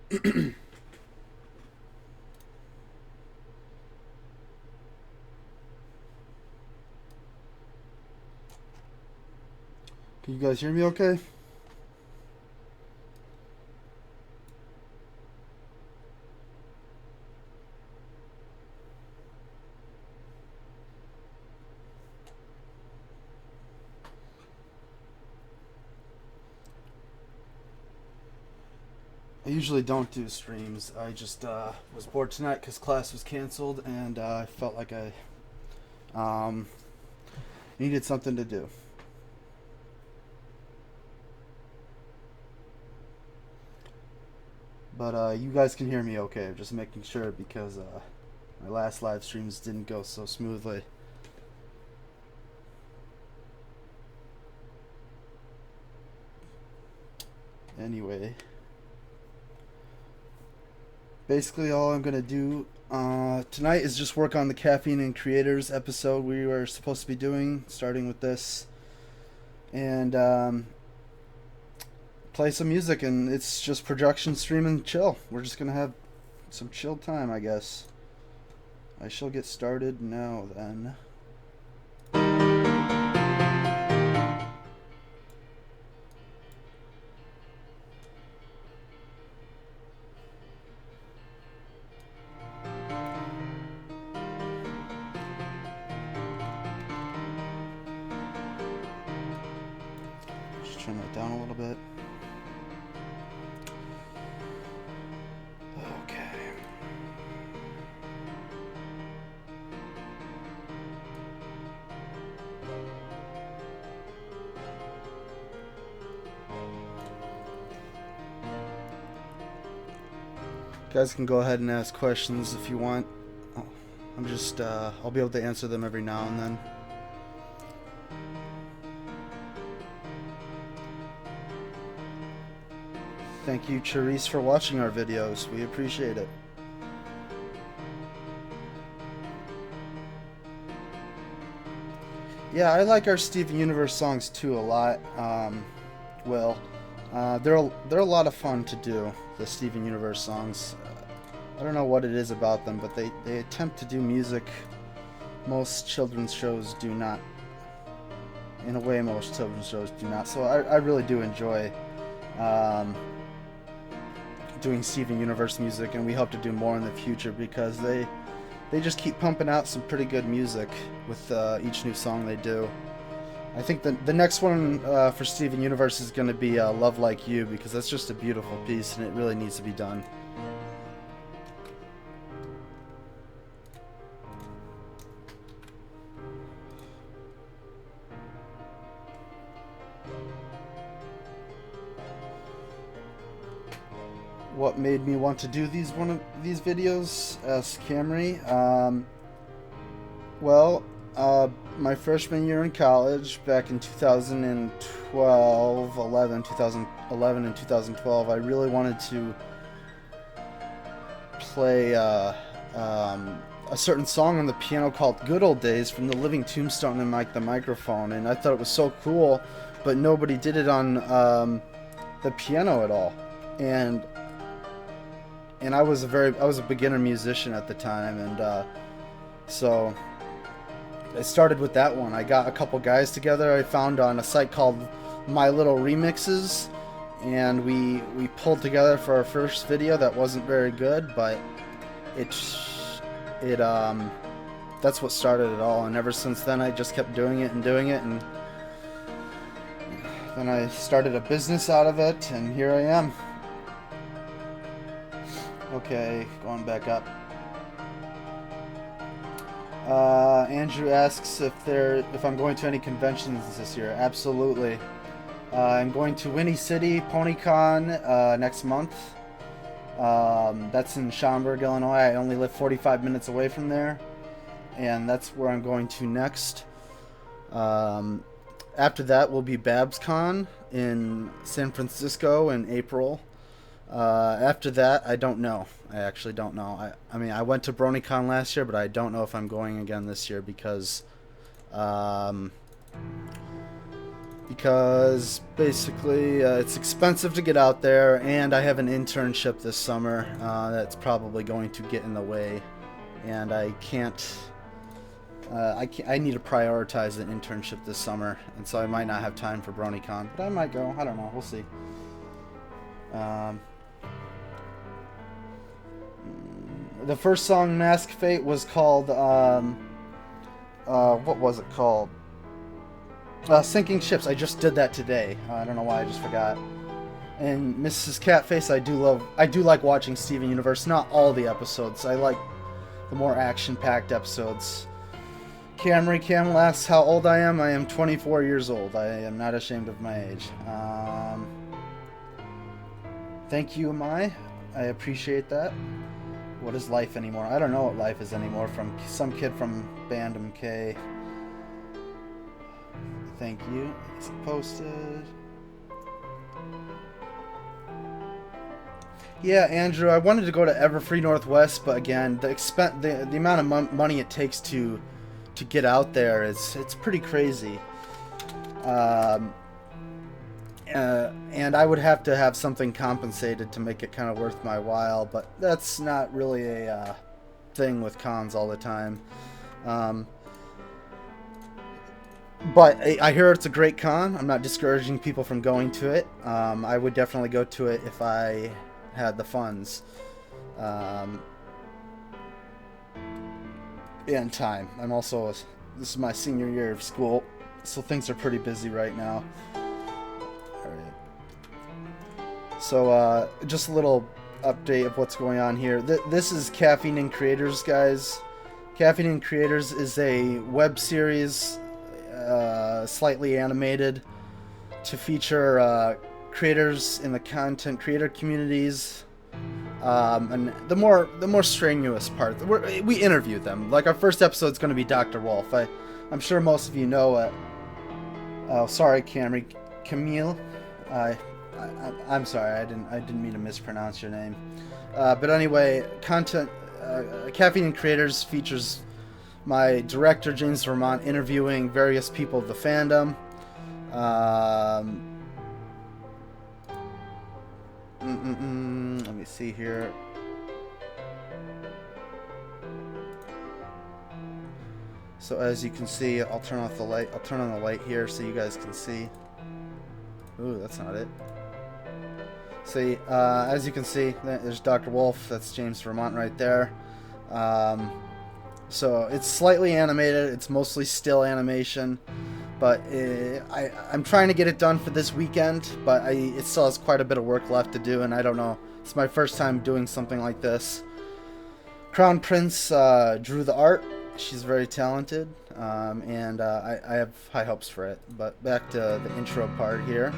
Can you guys hear me okay? I usually don't do streams. I just was bored tonight because class was canceled, and I felt like I um, needed something to do. But you guys can hear me okay. I'm just making sure because my last live streams didn't go so smoothly. Anyway, basically all I'm gonna do tonight is just work on the Caffeine and Creators episode we were supposed to be doing, starting with this, and play some music, and it's just production, stream, and chill. We're just gonna have some chill time, I guess. I shall get started now then. Just turn that down a little bit. Okay. You guys can go ahead and ask questions if you want. I'll be able to answer them every now and then. Thank you, Charisse, for watching our videos. We appreciate it. Yeah, I like our Steven Universe songs too a lot. They're a lot of fun to do, the Steven Universe songs. I don't know what it is about them, but they attempt to do music most children's shows do not. In a way, most children's shows do not. So I really do enjoy doing Steven Universe music, and we hope to do more in the future because they just keep pumping out some pretty good music with each new song they do. I think the next one for Steven Universe is going to be Love Like You, because that's just a beautiful piece and it really needs to be done. What made me want to do these videos? Asked Camry. My freshman year in college, back in 2011 and 2012, I really wanted to play a certain song on the piano called "Good Old Days" from the Living Tombstone and the microphone, and I thought it was so cool, but nobody did it on the piano at all, and I was a beginner musician at the time, and so I started with that one. I got a couple guys together I found on a site called My Little Remixes, and we pulled together for our first video that wasn't very good, but that's what started it all, and ever since then I just kept doing it, and then I started a business out of it, and here I am. Okay, going back up. Andrew asks if I'm going to any conventions this year. Absolutely. I'm going to Winnie City PonyCon next month. That's in Schaumburg, Illinois. I only live 45 minutes away from there, and that's where I'm going to next. After that will be BabsCon in San Francisco in April. After that, I don't know. I actually don't know. I mean, I went to BronyCon last year, but I don't know if I'm going again this year because because basically it's expensive to get out there, and I have an internship this summer that's probably going to get in the way, and I can't. I need to prioritize an internship this summer, and so I might not have time for BronyCon, but I might go. I don't know. We'll see. The first song, Mask Fate, was called, what was it called? Sinking Ships. I just did that today. I don't know why, I just forgot. And Mrs. Catface, I do like watching Steven Universe. Not all the episodes. I like the more action-packed episodes. Camry Camel asks how old I am. I am 24 years old. I am not ashamed of my age. Thank you, Mai. I appreciate that. What is life anymore? I don't know what life is anymore, from some kid from Bandom K. Thank you. It's posted. Yeah, Andrew, I wanted to go to Everfree Northwest, but again, the amount of money it takes to get out there it's pretty crazy. And I would have to have something compensated to make it kind of worth my while, but that's not really a thing with cons all the time. But I hear it's a great con. I'm not discouraging people from going to it. I would definitely go to it if I had the funds and time. This is my senior year of school, so things are pretty busy right now. So, just a little update of what's going on here. This is Caffeine and Creators, guys. Caffeine and Creators is a web series, slightly animated, to feature creators in the content creator communities. And the more strenuous part, we interview them. Like, our first episode is going to be Dr. Wolf. I'm sure most of you know it. Oh, sorry, Camille. I'm sorry, I didn't mean to mispronounce your name. But anyway, Caffeine and Creators features my director, James Vermont, interviewing various people of the fandom. Let me see here. So as you can see, I'll turn off the light. I'll turn on the light here so you guys can see. Ooh, that's not it. See, as you can see, there's Dr. Wolf. That's James Vermont right there. So it's slightly animated. It's mostly still animation, but I'm trying to get it done for this weekend. But it still has quite a bit of work left to do, and I don't know. It's my first time doing something like this. Crown Prince drew the art. She's very talented, and I have high hopes for it. But back to the intro part here.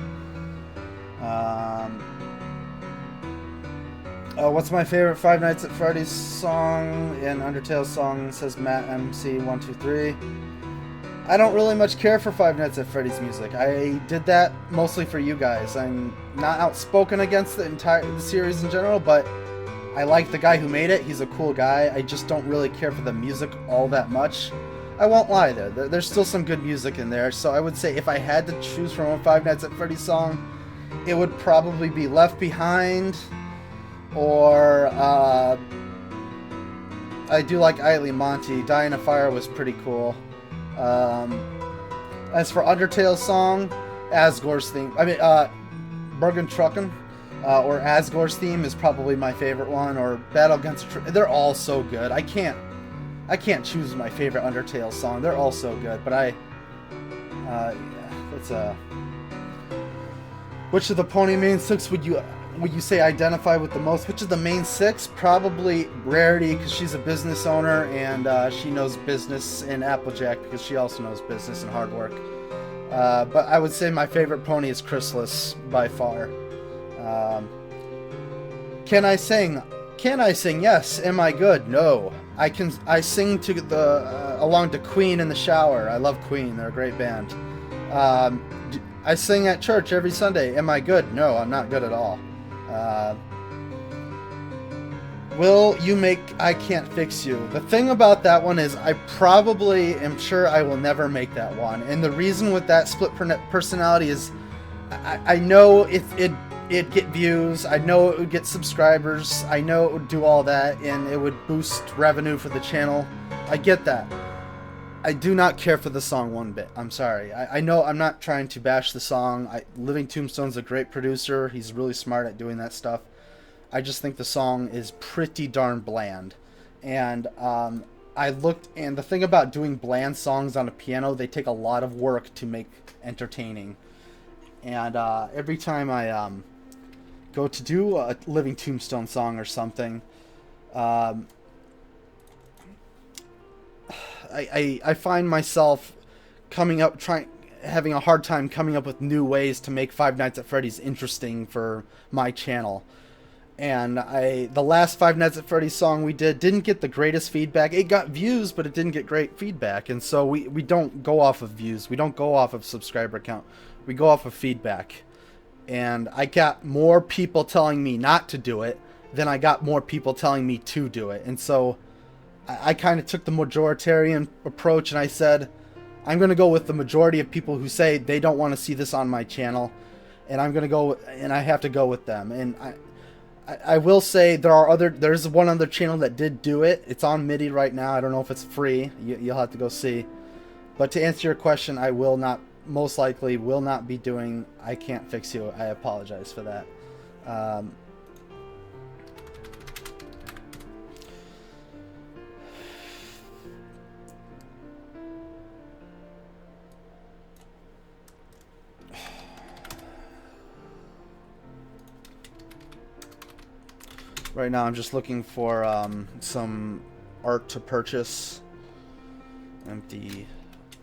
What's my favorite Five Nights at Freddy's song and Undertale song, says Matt MC123. I don't really much care for Five Nights at Freddy's music. I did that mostly for you guys. I'm not outspoken against the series in general, but I like the guy who made it. He's a cool guy. I just don't really care for the music all that much. I won't lie there. There's still some good music in there, so I would say if I had to choose from a Five Nights at Freddy's song, it would probably be Left Behind, or I do like Ailey Monty. Die in a Fire was pretty cool. As for Undertale's song, Asgore's theme, Bergen Trucken, or Asgore's theme is probably my favorite one, or Battle Against they're all so good. I can't choose my favorite Undertale song. They're all so good, but which of the pony main six would you say identify with the most? Which of the main six? Probably Rarity, because she's a business owner and she knows business, and Applejack because she also knows business and hard work. But I would say my favorite pony is Chrysalis by far. Can I sing? Yes. Am I good? No. I sing to along to Queen in the shower. I love Queen. They're a great band. I sing at church every Sunday. Am I good? No, I'm not good at all. Will you make I Can't Fix You? The thing about that one is I probably am sure I will never make that one. And the reason with that split personality is I know it'd get views, I know it would get subscribers, I know it would do all that, and it would boost revenue for the channel. I get that. I do not care for the song one bit. I'm sorry. I know I'm not trying to bash the song. Living Tombstone's a great producer. He's really smart at doing that stuff. I just think the song is pretty darn bland. And I looked, and the thing about doing bland songs on a piano, they take a lot of work to make entertaining. And every time I go to do a Living Tombstone song or something, I find myself having a hard time coming up with new ways to make Five Nights at Freddy's interesting for my channel. And the last Five Nights at Freddy's song we didn't get the greatest feedback. It got views, but it didn't get great feedback. And so we don't go off of views. We don't go off of subscriber count. We go off of feedback. And I got more people telling me not to do it than I got more people telling me to do it. And so I kind of took the majoritarian approach, and I said, I'm going to go with the majority of people who say they don't want to see this on my channel, and I'm going to go, and I have to go with them. And I will say there's one other channel that did do it. It's on MIDI right now. I don't know if it's free. You'll have to go see. But to answer your question, I will not, most likely will not be doing I Can't Fix You. I apologize for that. Right now I'm just looking for some art to purchase. Empty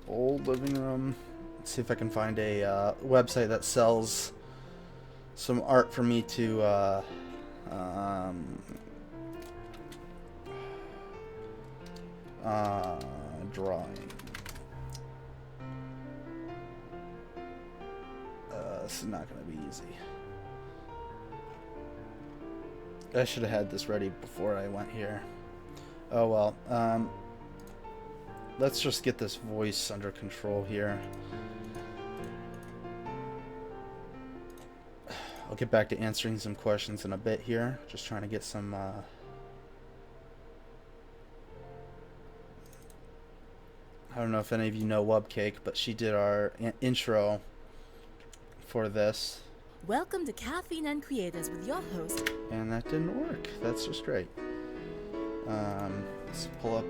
old living room. Let's see if I can find a website that sells some art for me to drawing. This is not going to be easy. I should have had this ready before I went here. Oh well. Let's just get this voice under control here. I'll get back to answering some questions in a bit here. Just trying to get some I don't know if any of you know Wubcake, but she did our intro for this. Welcome to Caffeine and Creators with your host. And that didn't work. That's just great. Let's pull up.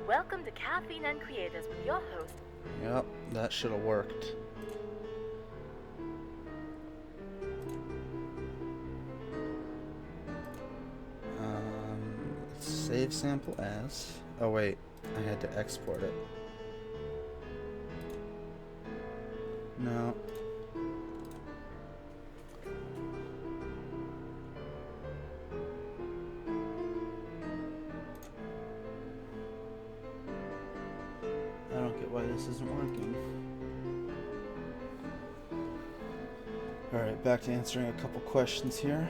Welcome to Caffeine and Creators with your host. Yep, that should have worked. Save sample as. Oh wait, I had to export it. No. I don't get why this isn't working. Alright, back to answering a couple questions here.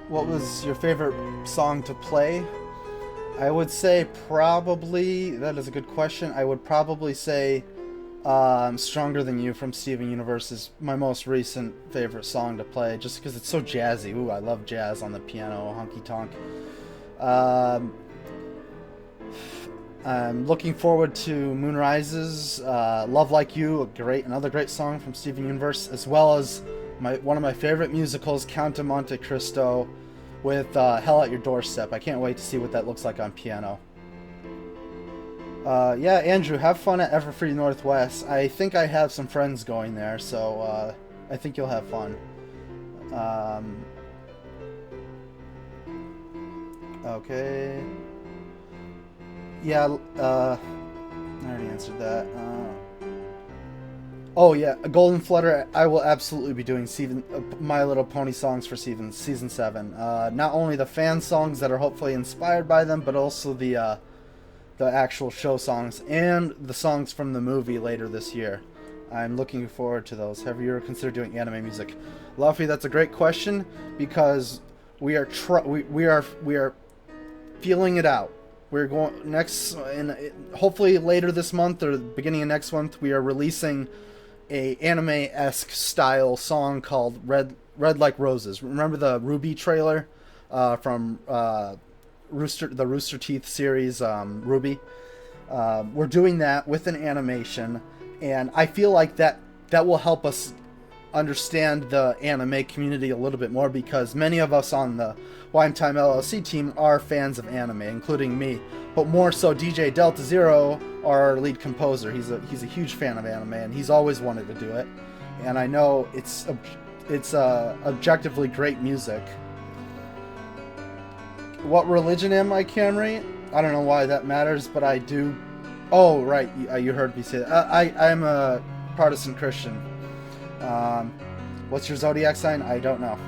What was your favorite song to play? I would say probably, that is a good question, I would probably say Stronger Than You from Steven Universe is my most recent favorite song to play, just because it's so jazzy. Ooh, I love jazz on the piano, honky tonk. I'm looking forward to Moonrise's Love Like You, another great song from Steven Universe, as well as one of my favorite musicals, Count of Monte Cristo, with Hell at Your Doorstep. I can't wait to see what that looks like on piano. Yeah, Andrew, have fun at Everfree Northwest. I think I have some friends going there, so I think you'll have fun. Okay. Yeah, I already answered that. Oh yeah, a Golden Flutter. I will absolutely be doing My Little Pony songs for season 7. Not only the fan songs that are hopefully inspired by them, but also the the actual show songs and the songs from the movie later this year. I'm looking forward to those. Have you ever considered doing anime music? Luffy, that's a great question because we are feeling it out. We're going next, and hopefully later this month or the beginning of next month, we are releasing a anime-esque style song called Red Like Roses. Remember the Ruby trailer from the Rooster Teeth series, Ruby? We're doing that with an animation, and I feel like that will help us understand the anime community a little bit more, because many of us on the WeimStream LLC team are fans of anime, including me, but more so DJ Delta Zero, our lead composer. He's a huge fan of anime, and he's always wanted to do it, and I know it's objectively great music. What religion am I, Camry? I don't know why that matters, but I do. Oh, right, you heard me say that. I'm a Protestant Christian. What's your zodiac sign? I don't know.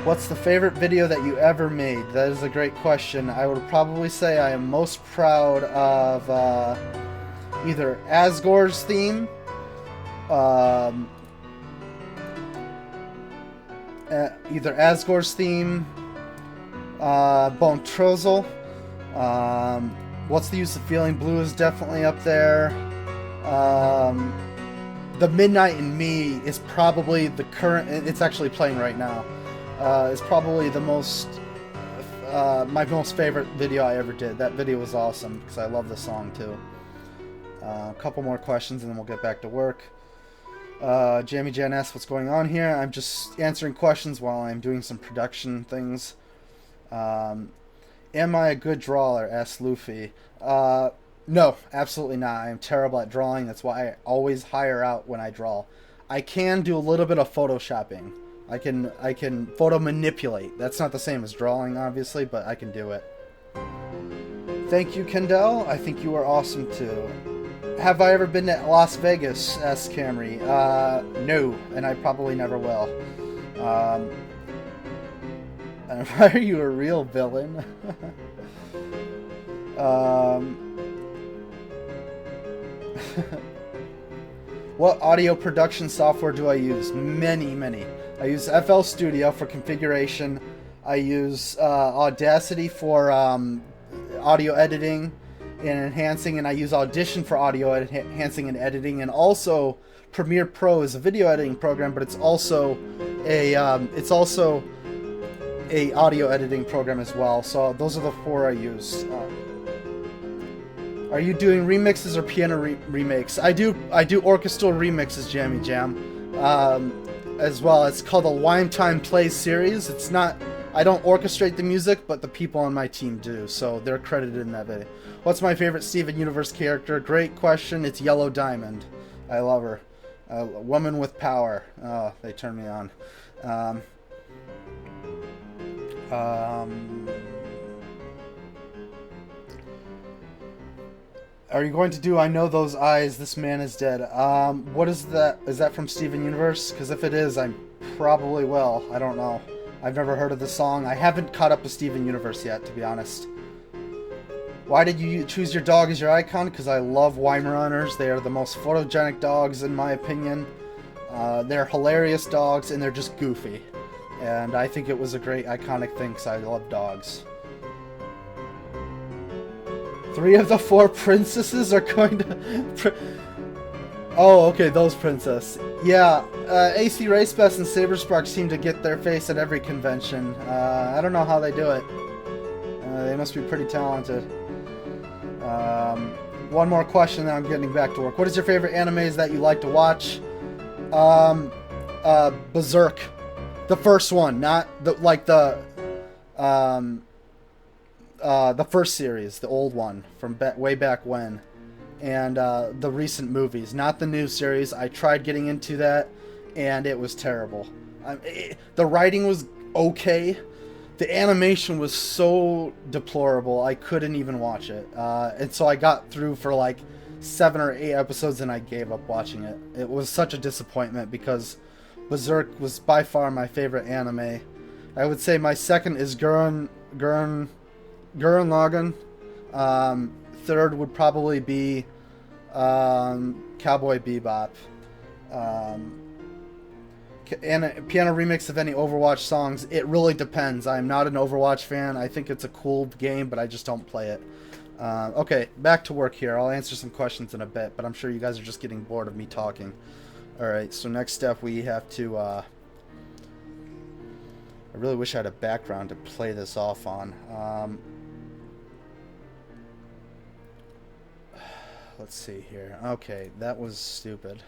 What's the favorite video that you ever made? That is a great question. I would probably say I am most proud of either Asgore's theme, Bone Trozel. What's the Use of Feeling Blue is definitely up there. The Midnight in Me is probably the current. It's actually playing right now. It's probably the most my most favorite video I ever did. That video was awesome because I love the song too. A couple more questions and then we'll get back to work. Jamie Jan asks what's going on here. I'm just answering questions while I'm doing some production things. Am I a good drawer? Asks Luffy. No, absolutely not. I am terrible at drawing. That's why I always hire out when I draw. I can do a little bit of photoshopping. I can photo manipulate. That's not the same as drawing, obviously, but I can do it. Thank you, Kendall. I think you are awesome too. Have I ever been to Las Vegas? Asks Camry. No, and I probably never will. Are you a real villain? What audio production software do I use? Many. I use FL Studio for configuration. I use Audacity for audio editing and enhancing, and I use Audition for audio enhancing and editing, and also Premiere Pro is a video editing program, but it's also a audio editing program as well. So those are the four I use. Are you doing remixes or piano remakes? I do orchestral remixes, Jammy Jam, as well. It's called the WeimStream Plays series. It's not. I don't orchestrate the music, but the people on my team do, so they're credited in that video. What's my favorite Steven Universe character? Great question. It's Yellow Diamond. I love her. A woman with power. Oh, they turn me on. Are you going to do I Know Those Eyes, This Man Is Dead? What is that? Is that from Steven Universe? Because if it is, I probably will. I don't know. I've never heard of the song. I haven't caught up with Steven Universe yet, to be honest. Why did you choose your dog as your icon? Because I love Weimaraners. They are the most photogenic dogs, in my opinion. They're hilarious dogs, and they're just goofy. And I think it was a great iconic thing because I love dogs. 3 of the 4 princesses are going to... Oh, okay, those princess. Yeah, AC Race Best and Saberspark seem to get their face at every convention. I don't know how they do it. They must be pretty talented. One more question, then I'm getting back to work. What is your favorite animes that you like to watch? Berserk. The first one, not the first series, the old one from way back when, and the recent movies, not the new series. I tried getting into that, and it was terrible. The writing was okay. The animation was so deplorable, I couldn't even watch it. And so I got through for like 7 or 8 episodes, and I gave up watching it. It was such a disappointment because Berserk was by far my favorite anime. I would say my second is Gurren Lagann. third would probably be Cowboy Bebop. And a piano remix of any Overwatch songs. It really depends. I'm not an Overwatch fan. I think it's a cool game, but I just don't play it. Okay, back to work here. I'll answer some questions in a bit, but I'm sure you guys are just getting bored of me talking. Alright, so next step we have to... I really wish I had a background to play this off on. Let's see here. Okay, that was stupid.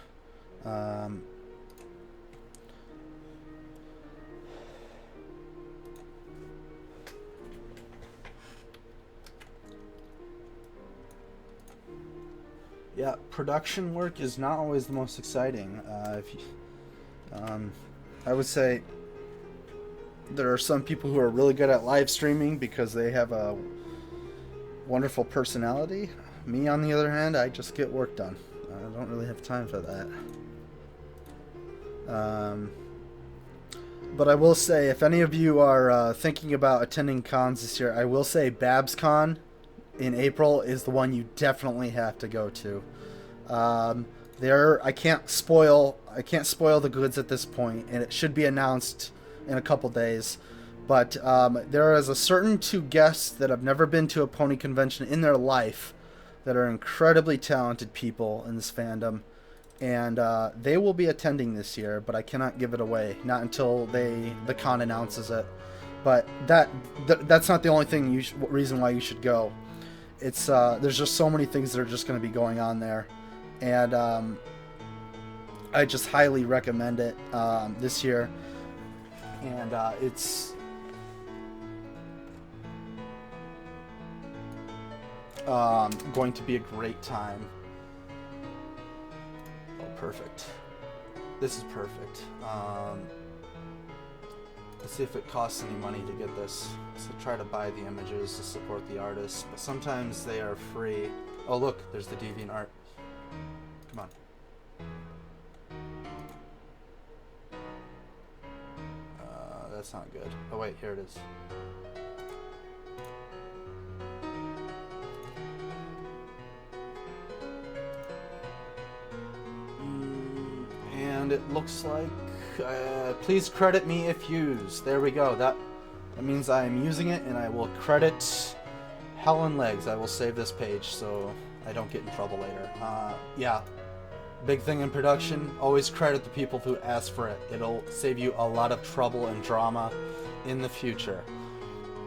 Yeah, production work is not always the most exciting. I would say there are some people who are really good at live streaming because they have a wonderful personality. Me, on the other hand, I just get work done. I don't really have time for that. But I will say, if any of you are thinking about attending cons this year, I will say BabsCon in April is the one you definitely have to go to. I can't spoil the goods at this point, and it should be announced in a couple days. But there is a certain two guests that have never been to a pony convention in their life that are incredibly talented people in this fandom, and they will be attending this year, but I cannot give it away, not until the con announces it. But that's not the only reason why you should go. It's there's just so many things that are just going to be going on there, and I just highly recommend it this year, and it's going to be a great time. Oh, perfect. This is perfect. Let's see if it costs any money to get this. So try to buy the images to support the artists, but sometimes they are free. Oh look, there's the DeviantArt. Come on. That's not good. Oh wait, here it is. And it looks like please credit me if used. There we go. That means I am using it, and I will credit Helen Legs. I will save this page so I don't get in trouble later. Yeah, big thing in production, always credit the people who ask for it. It'll save you a lot of trouble and drama in the future,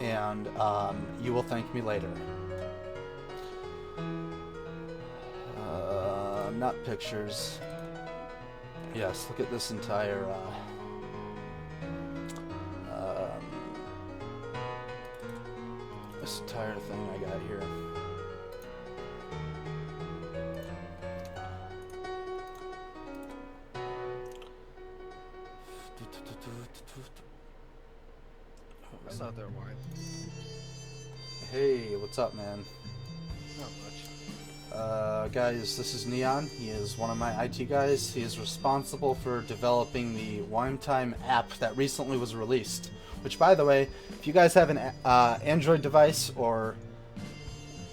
and you will thank me later. Not pictures. Yes, look at this entire thing I got here. That's not that wide. Hey, what's up, man? Not much. Guys, this is Neon. He is one of my IT guys. He is responsible for developing the WeimStream app that recently was released. Which, by the way, if you guys have an Android device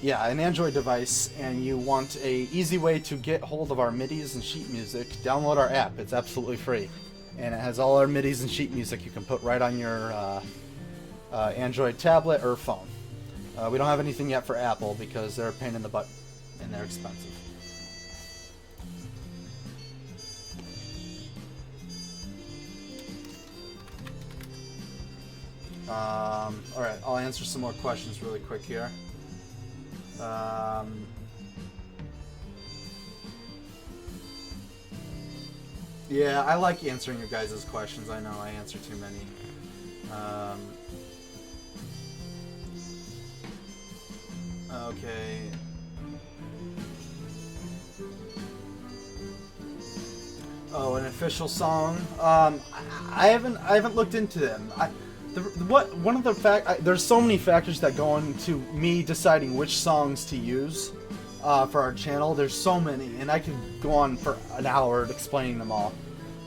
an Android device, and you want a easy way to get hold of our MIDIs and sheet music, download our app. It's absolutely free, and it has all our MIDIs and sheet music you can put right on your Android tablet or phone. We don't have anything yet for Apple because they're a pain in the butt and they're expensive. Alright, I'll answer some more questions really quick here. Yeah, I like answering your guys' questions. I know I answer too many. Okay. Oh, an official song. I haven't looked into them. There's so many factors that go into me deciding which songs to use for our channel. There's so many, and I could go on for an hour explaining them all.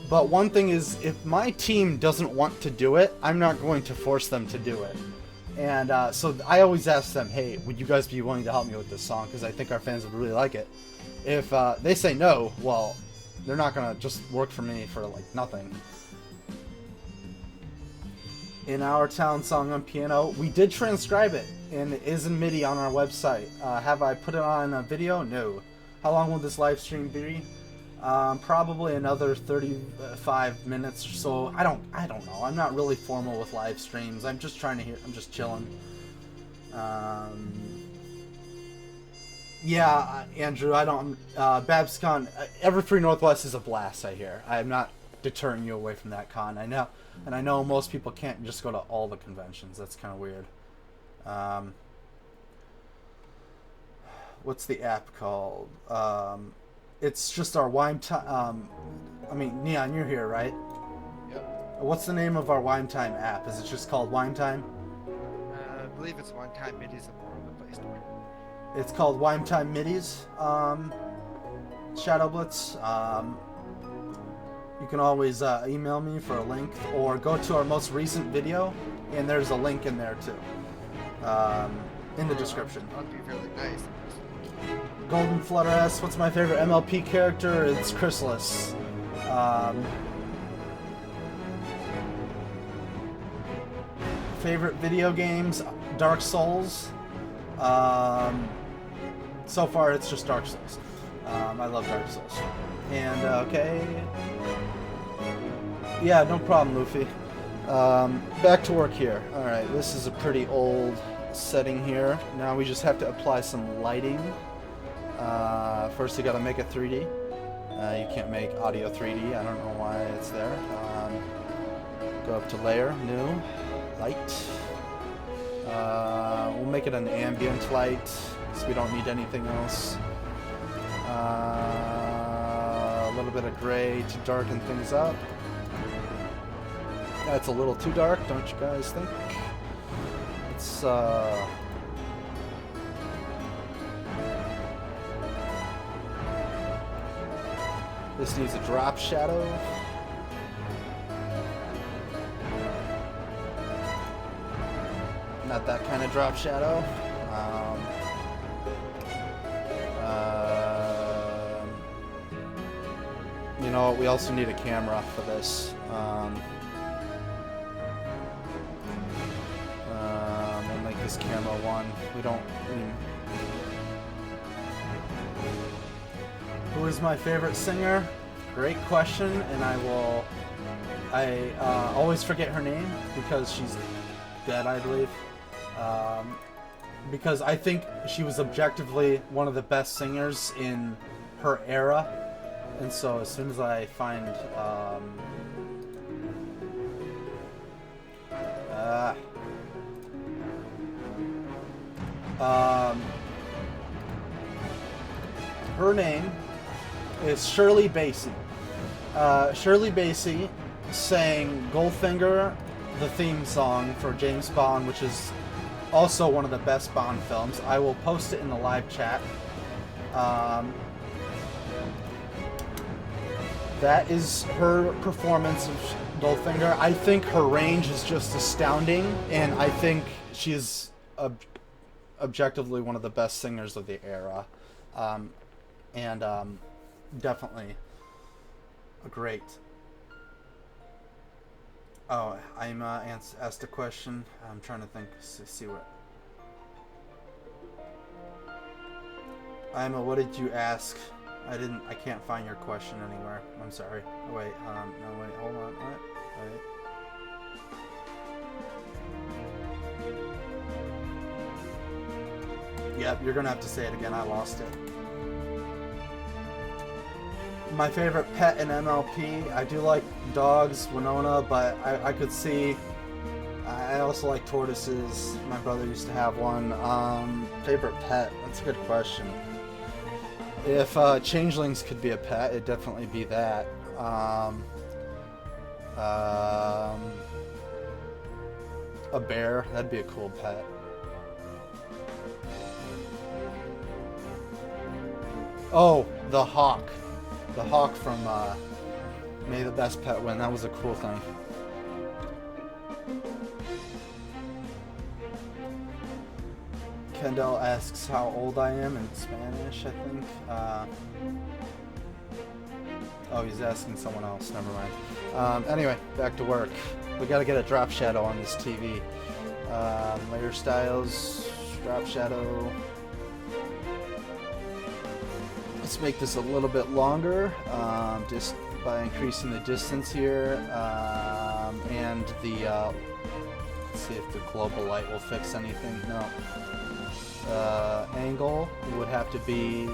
But one thing is, if my team doesn't want to do it, I'm not going to force them to do it. And so I always ask them, hey, would you guys be willing to help me with this song? Because I think our fans would really like it. If they say no, well, they're not going to just work for me for, like, nothing. In Our Town song on piano, we did transcribe it, and it is in MIDI on our website. Have I put it on a video? No. How long will this live stream be? Probably another 35 minutes or so. I don't know. I'm not really formal with live streams. I'm just trying to hear. I'm just chilling. Yeah, Andrew. I don't. BabsCon. Everfree Northwest is a blast. I hear. I'm not deterring you away from that con. I know, and I know most people can't just go to all the conventions. That's kind of weird. What's the app called? It's just our WeimTime. I mean, Neon, you're here, right? Yep. What's the name of our WeimTime app? Is it just called WeimTime? I believe it's one time it is more on the Play Store. It's called WeimTime Midis. Shadow Blitz. You can always email me for a link, or go to our most recent video, and there's a link in there too. In the description. That'd be really nice. Golden Flutter S. What's my favorite MLP character? It's Chrysalis. Favorite video games? Dark Souls. So far, it's just Dark Souls. I love Dark Souls. And okay. Yeah, no problem, Luffy. Back to work here. All right, this is a pretty old setting here. Now we just have to apply some lighting. First you gotta make it 3D. You can't make audio 3D. I don't know why it's there. Go up to layer, new, light. We'll make it an ambient light, because we don't need anything else. A little bit of gray to darken things up. That's a little too dark, don't you guys think? It's this needs a drop shadow. Not that kind of drop shadow. You know, we also need a camera for this. We'll make this camera one. We don't. Who is my favorite singer? Great question, and I always forget her name because she's dead, I believe. Because I think she was objectively one of the best singers in her era, and so as soon as I find her name is Shirley Bassey. Shirley Bassey sang Goldfinger, the theme song for James Bond, which is also one of the best Bond films. I will post it in the live chat. That is her performance of Goldfinger. I think her range is just astounding, and I think she is objectively one of the best singers of the era. Definitely a great. Oh, I'm asked a question. I'm trying to think, see what. What did you ask? I can't find your question anywhere. I'm sorry. Oh, wait, no, wait, hold on. What? Wait. Yep, you're gonna have to say it again. I lost it. My favorite pet in MLP, I do like dogs, Winona, but I could see, I also like tortoises. My brother used to have one. Favorite pet, that's a good question. If changelings could be a pet, it'd definitely be that. A bear, that'd be a cool pet. Oh, the hawk. The hawk from May the Best Pet Win. That was a cool thing. Kendall asks how old I am in Spanish, I think. Oh, he's asking someone else. Never mind. Anyway, back to work. We gotta get a drop shadow on this TV. Layer styles, drop shadow. Let's make this a little bit longer, just by increasing the distance here, and the, let's see if the global light will fix anything. No. Angle would have to be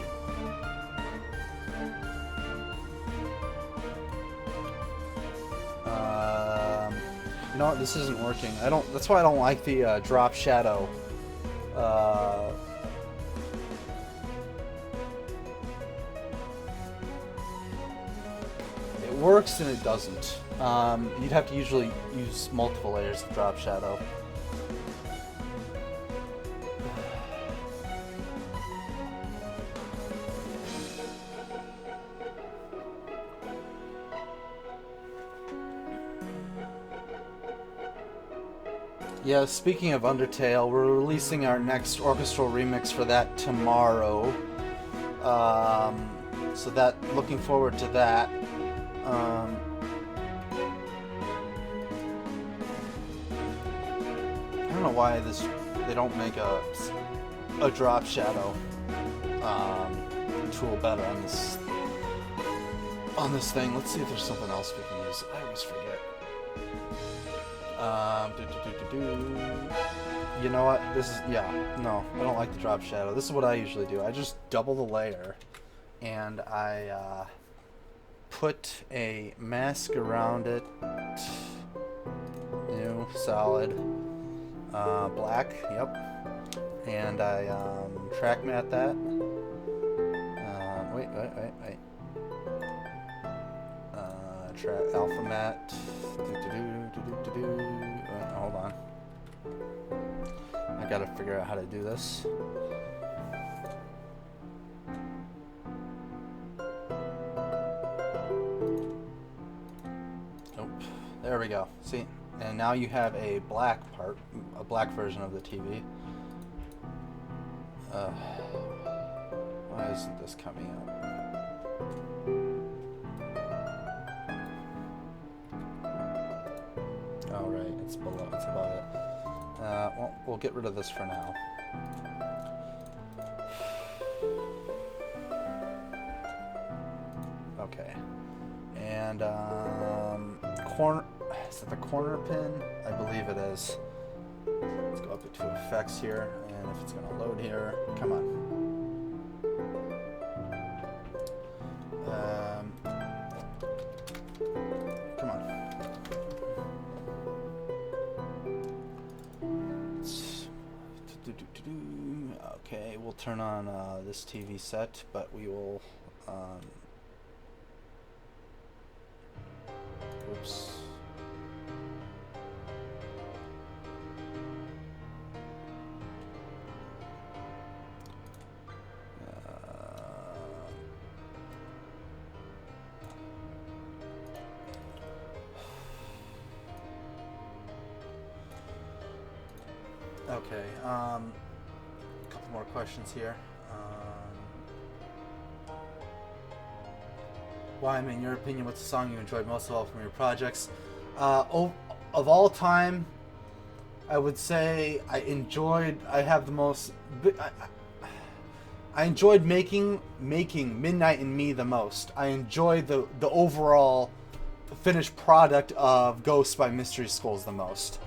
you know what, this isn't working. That's why I don't like the drop shadow. It works and it doesn't. You'd have to usually use multiple layers of drop shadow. Yeah, speaking of Undertale, we're releasing our next orchestral remix for that tomorrow. So that, looking forward to that. I don't know why they don't make a drop shadow tool better on this thing. Let's see if there's something else we can use. I always forget. You know what? No, I don't like the drop shadow. This is what I usually do. I just double the layer, and I put a mask around it. New, solid, black. Yep. And I track matte that. Wait. Alpha matte. Hold on. I gotta figure out how to do this. Nope. There we go. See? And now you have a black version of the TV. Why isn't this coming up? Oh, right, it's above it. Well, we'll get rid of this for now. Okay. And, corner, is it the corner pin? I believe it is. Let's go up to effects here, and if it's gonna load here, come on. Come on. Okay, we'll turn on this TV set, but we will. Oops. Okay, a couple more questions here. Weim, in your opinion, what's the song you enjoyed most of all from your projects? Of all time, I would say I enjoyed making Midnight and Me the most. I enjoyed the overall finished product of Ghost by Mystery Skulls the most.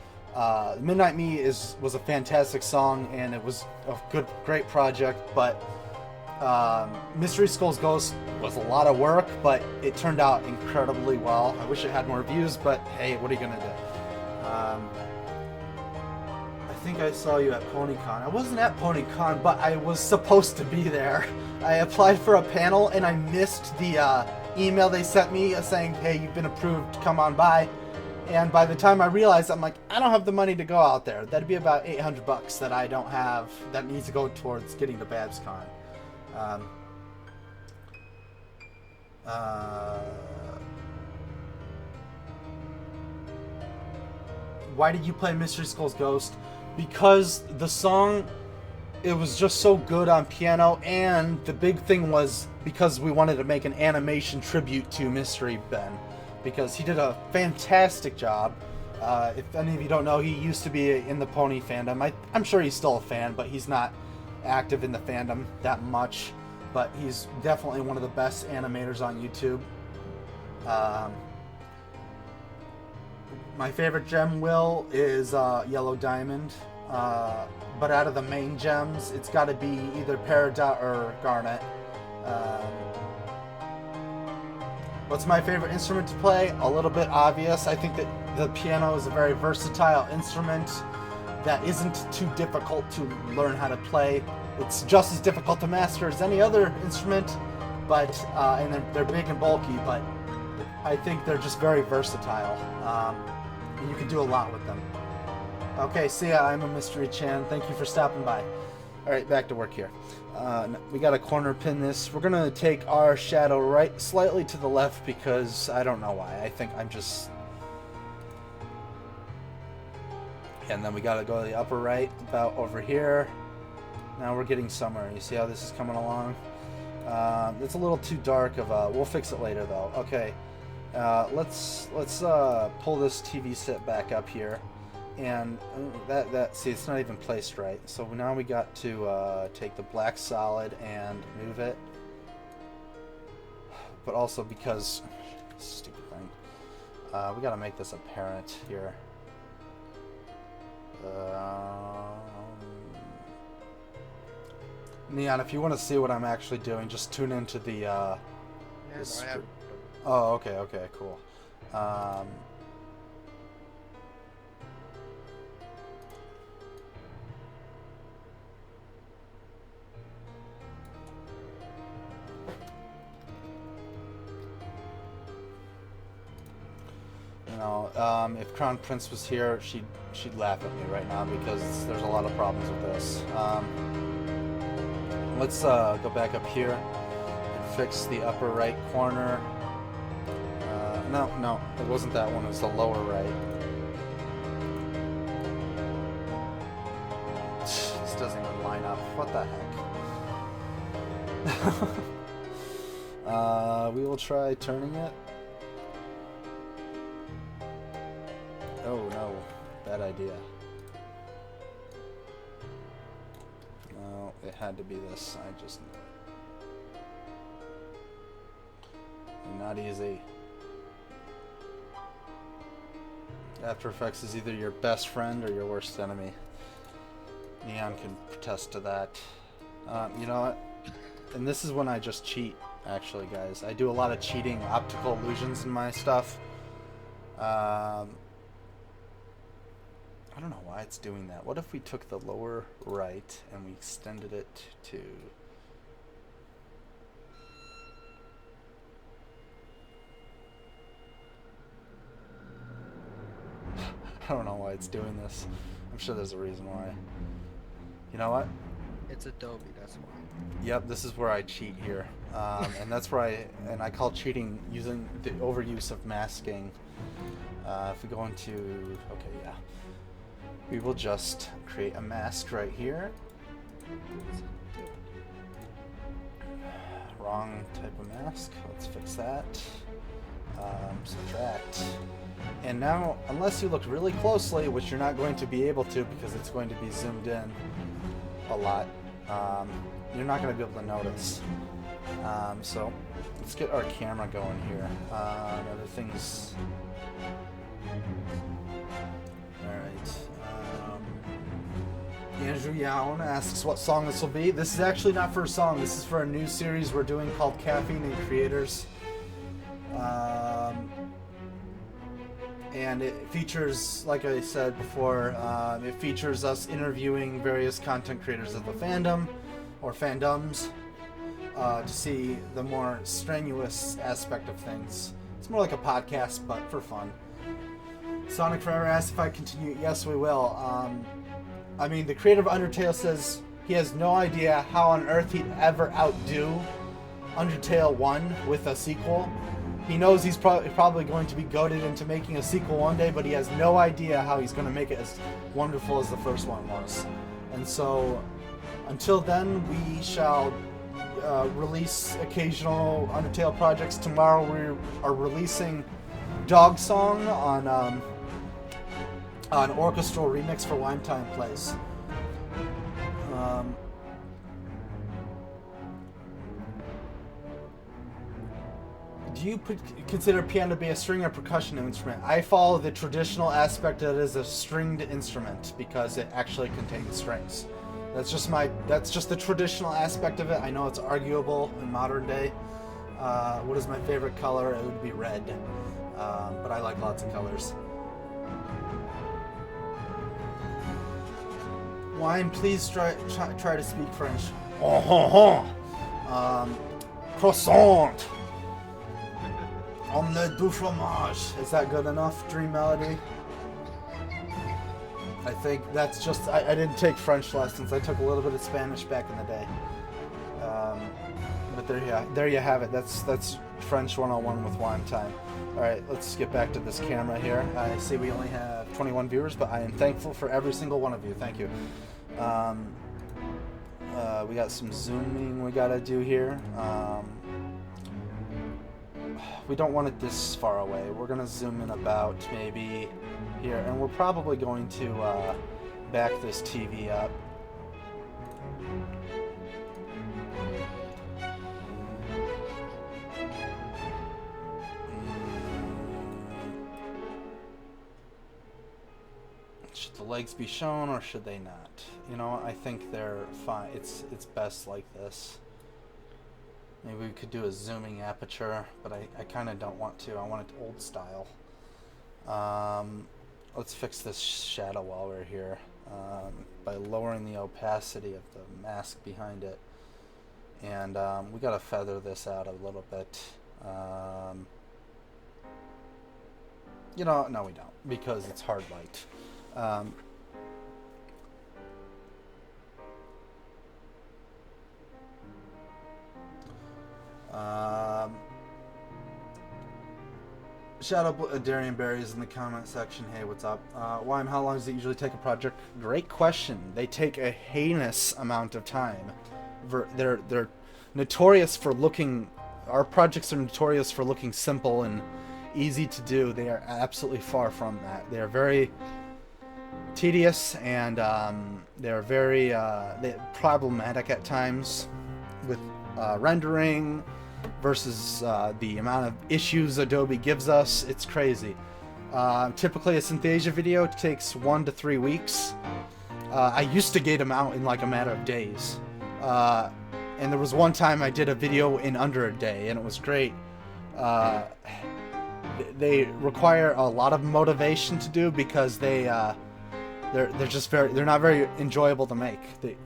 Midnight Me was a fantastic song, and it was a great project, but Mystery Skulls Ghost was a lot of work, but it turned out incredibly well. I wish it had more views, but hey, what are you gonna do? I think I saw you at PonyCon. I wasn't at PonyCon, but I was supposed to be there. I applied for a panel, and I missed the email they sent me saying, hey, you've been approved, come on by. And by the time I realized, I'm like, I don't have the money to go out there. That'd be about $800 that I don't have, that needs to go towards getting to BabsCon. Why did you play Mystery Skulls Ghost? Because the song it was just so good on piano, and the big thing was because we wanted to make an animation tribute to Mystery Ben, because he did a fantastic job. If any of you don't know, he used to be in the pony fandom. I'm sure he's still a fan, but he's not active in the fandom that much. But he's definitely one of the best animators on YouTube. My favorite gem will is Yellow Diamond. But out of the main gems, it's got to be either Peridot or Garnet. What's my favorite instrument to play? A little bit obvious. I think that the piano is a very versatile instrument that isn't too difficult to learn how to play. It's just as difficult to master as any other instrument, but and they're big and bulky, but I think they're just very versatile. And you can do a lot with them. Okay, see ya, I'm a Mystery Chan. Thank you for stopping by. Alright, back to work here. We gotta corner pin this. We're gonna take our shadow right slightly to the left because I don't know why. I think I'm just... And then we gotta go to the upper right, about over here. Now we're getting somewhere. You see how this is coming along? It's a little too dark of a... We'll fix it later though. Okay. Let's pull this TV set back up here. And see, it's not even placed right. So now we got to take the black solid and move it. But also because, stupid thing, we got to make this apparent here. Neon, if you want to see what I'm actually doing, just tune into the. Yeah, no, I have... Oh, okay, cool. You know, if Crown Prince was here, she'd laugh at me right now because there's a lot of problems with this. Let's go back up here and fix the upper right corner. No, it wasn't that one. It was the lower right. This doesn't even line up. What the heck? We will try turning it. Oh no, bad idea. No, it had to be this. I just knew it. Not easy. After Effects is either your best friend or your worst enemy. Neon can attest to that. You know what? And this is when I just cheat, actually, guys. I do a lot of cheating, optical illusions in my stuff. I don't know why it's doing that. What if we took the lower right and we extended it to... I don't know why it's doing this. I'm sure there's a reason why. You know what? It's Adobe, that's why. Yep, this is where I cheat here. And that's where I call cheating using the overuse of masking. If we go into... Okay, yeah. We will just create a mask right here. Wrong type of mask. Let's fix that. Subtract. And now, unless you look really closely, which you're not going to be able to because it's going to be zoomed in a lot, you're not going to be able to notice. So let's get our camera going here. Everything's... Alright. Andrew Yown asks what song this will be. This is actually not for a song. This is for a new series we're doing called Caffeine and Creators. And it features, like I said before, it features us interviewing various content creators of the fandom, or fandoms, to see the more strenuous aspect of things. It's more like a podcast, but for fun. Sonic Forever asks if I continue. Yes, we will. I mean, the creator of Undertale says he has no idea how on earth he'd ever outdo Undertale 1 with a sequel. He knows he's probably going to be goaded into making a sequel one day, but he has no idea how he's going to make it as wonderful as the first one was. And so, Until then, we shall release occasional Undertale projects. Tomorrow we are releasing Dog Song on orchestral remix for WeimStream Plays. Do you consider piano to be a string or percussion instrument? I follow the traditional aspect that it is a stringed instrument because it actually contains strings. That's just the traditional aspect of it. I know it's arguable in modern day. What is my favorite color? It would be red, but I like lots of colors. Wine, please try to speak French. Croissant. Omelette du fromage. Is that good enough, Dream Melody? I think that's just... I didn't take French lessons. I took a little bit of Spanish back in the day. But there you have it. That's French 101 with WeimStream. Alright, let's get back to this camera here. I see we only have 21 viewers, but I am thankful for every single one of you. Thank you. We got some zooming we gotta do here. We don't want it this far away. We're gonna zoom in about maybe here, and we're probably going to back this TV up. Should the legs be shown or should they not? You know, I think they're fine. It's best like this. Maybe we could do a zooming aperture, but I kind of don't want to. I want it old style. Let's fix this shadow while we're here by lowering the opacity of the mask behind it. And we got to feather this out a little bit. You know, no we don't, because it's hard light. Shout out Darian Berries in the comment section. Hey, what's up? Weim, how long does it usually take a project? Great question. They take a heinous amount of time. They're notorious for looking... Our projects are notorious for looking simple and easy to do. They are absolutely far from that. They are very tedious and they're very problematic at times with rendering versus the amount of issues Adobe gives us. It's crazy. Typically a Synthesia video takes 1 to 3 weeks. I used to get them out in like a matter of days. And there was one time I did a video in under a day and it was great. They require a lot of motivation to do because they're not very enjoyable to make. The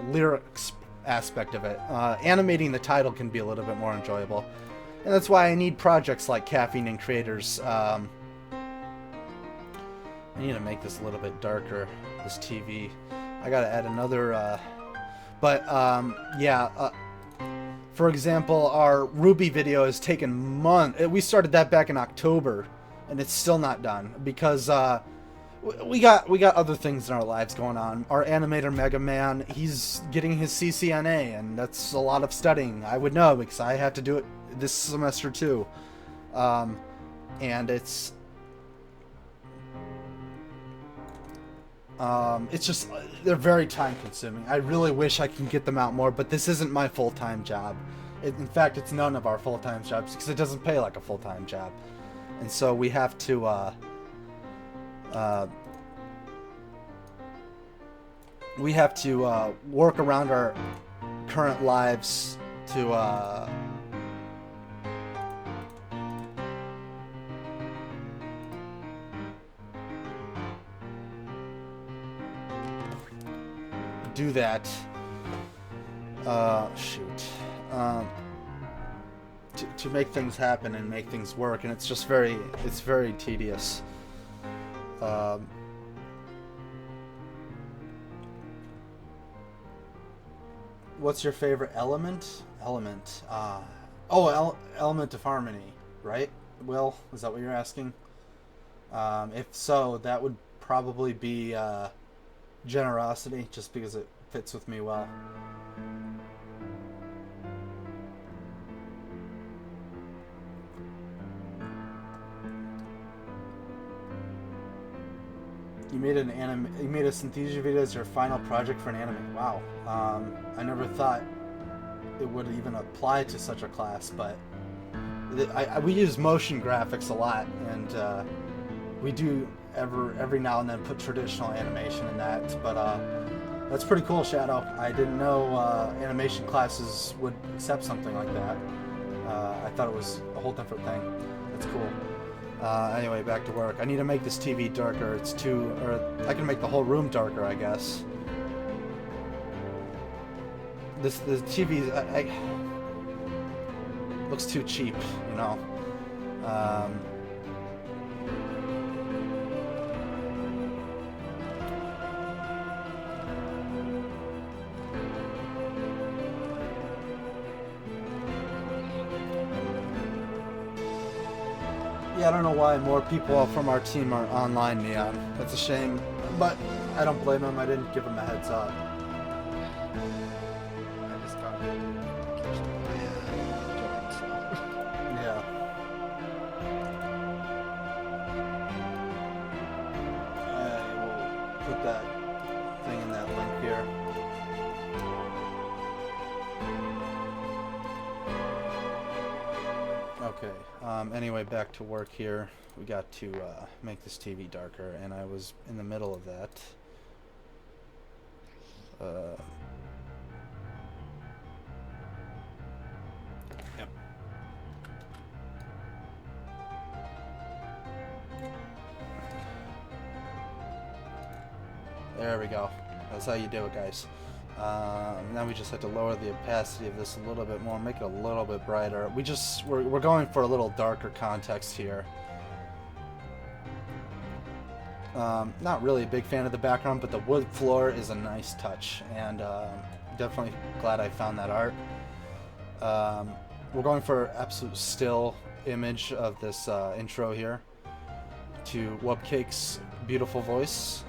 lyrics aspect of it. Animating the title can be a little bit more enjoyable. And that's why I need projects like Caffeine and Creators. I need to make this a little bit darker, this TV. I gotta add another... for example, our Ruby video has taken months. We started that back in October, and it's still not done because we got other things in our lives going on. Our animator Mega Man, he's getting his CCNA, and that's a lot of studying. I would know because I have to do it this semester too, and it's just, they're very time consuming. I really wish I can get them out more, but this isn't my full-time job. In fact, it's none of our full-time jobs because it doesn't pay like a full-time job. And so we have to, work around our current lives to, do that. To make things happen and make things work, and it's just very tedious. What's your favorite element? Element of harmony, right? Will, is that what you're asking? If so, that would probably be generosity, just because it fits with me well. You made a Synthesia video as your final project for an anime. Wow. I never thought it would even apply to such a class, but we use motion graphics a lot, and we do every now and then put traditional animation in that. But that's pretty cool, Shadow. I didn't know animation classes would accept something like that. I thought it was a whole different thing. That's cool. Anyway, back to work. I need to make this TV darker. It's too... or I can make the whole room darker, I guess. The TV looks too cheap, you know. Yeah, I don't know why more people from our team are online, Neon. That's a shame, but I don't blame them. I didn't give them a heads up. I just got Yeah. I will put that thing in that link here. Okay. Anyway, back to work here. We got to make this TV darker, and I was in the middle of that. Yep. There we go. That's how you do it, guys. Now we just have to lower the opacity of this a little bit more, make it a little bit brighter. We're going for a little darker context here. Not really a big fan of the background, but the wood floor is a nice touch, and definitely glad I found that art. We're going for absolute still image of this intro here to Wupcake's beautiful voice.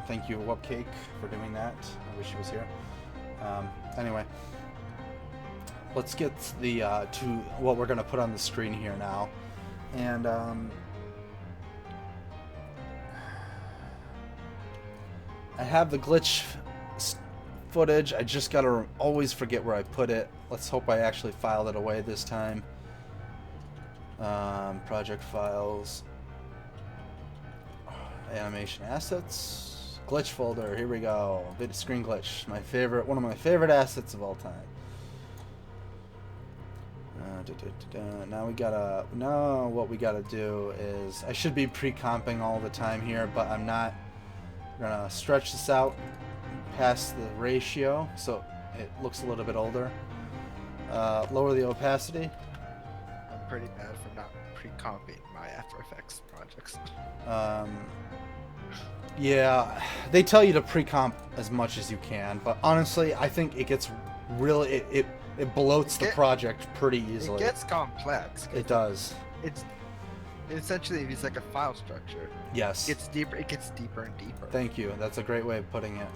Thank you, Wupcake, for doing that. I wish he was here. Anyway, let's get the to what we're going to put on the screen here now. And I have the glitch footage. I just got to always forget where I put it. Let's hope I actually filed it away this time. Project files. Animation assets. Glitch folder, here we go. Bit screen glitch, one of my favorite assets of all time. Now what we gotta do is, I should be pre-comping all the time here, but I'm not. We're gonna stretch this out past the ratio so it looks a little bit older. Lower the opacity. I'm pretty bad for not pre-comping my After Effects projects. Yeah, they tell you to pre-comp as much as you can, but honestly, I think it gets really it bloats the project pretty easily. It gets complex. It does. It's essentially it's like a file structure. Yes. It gets deeper and deeper. Thank you. That's a great way of putting it.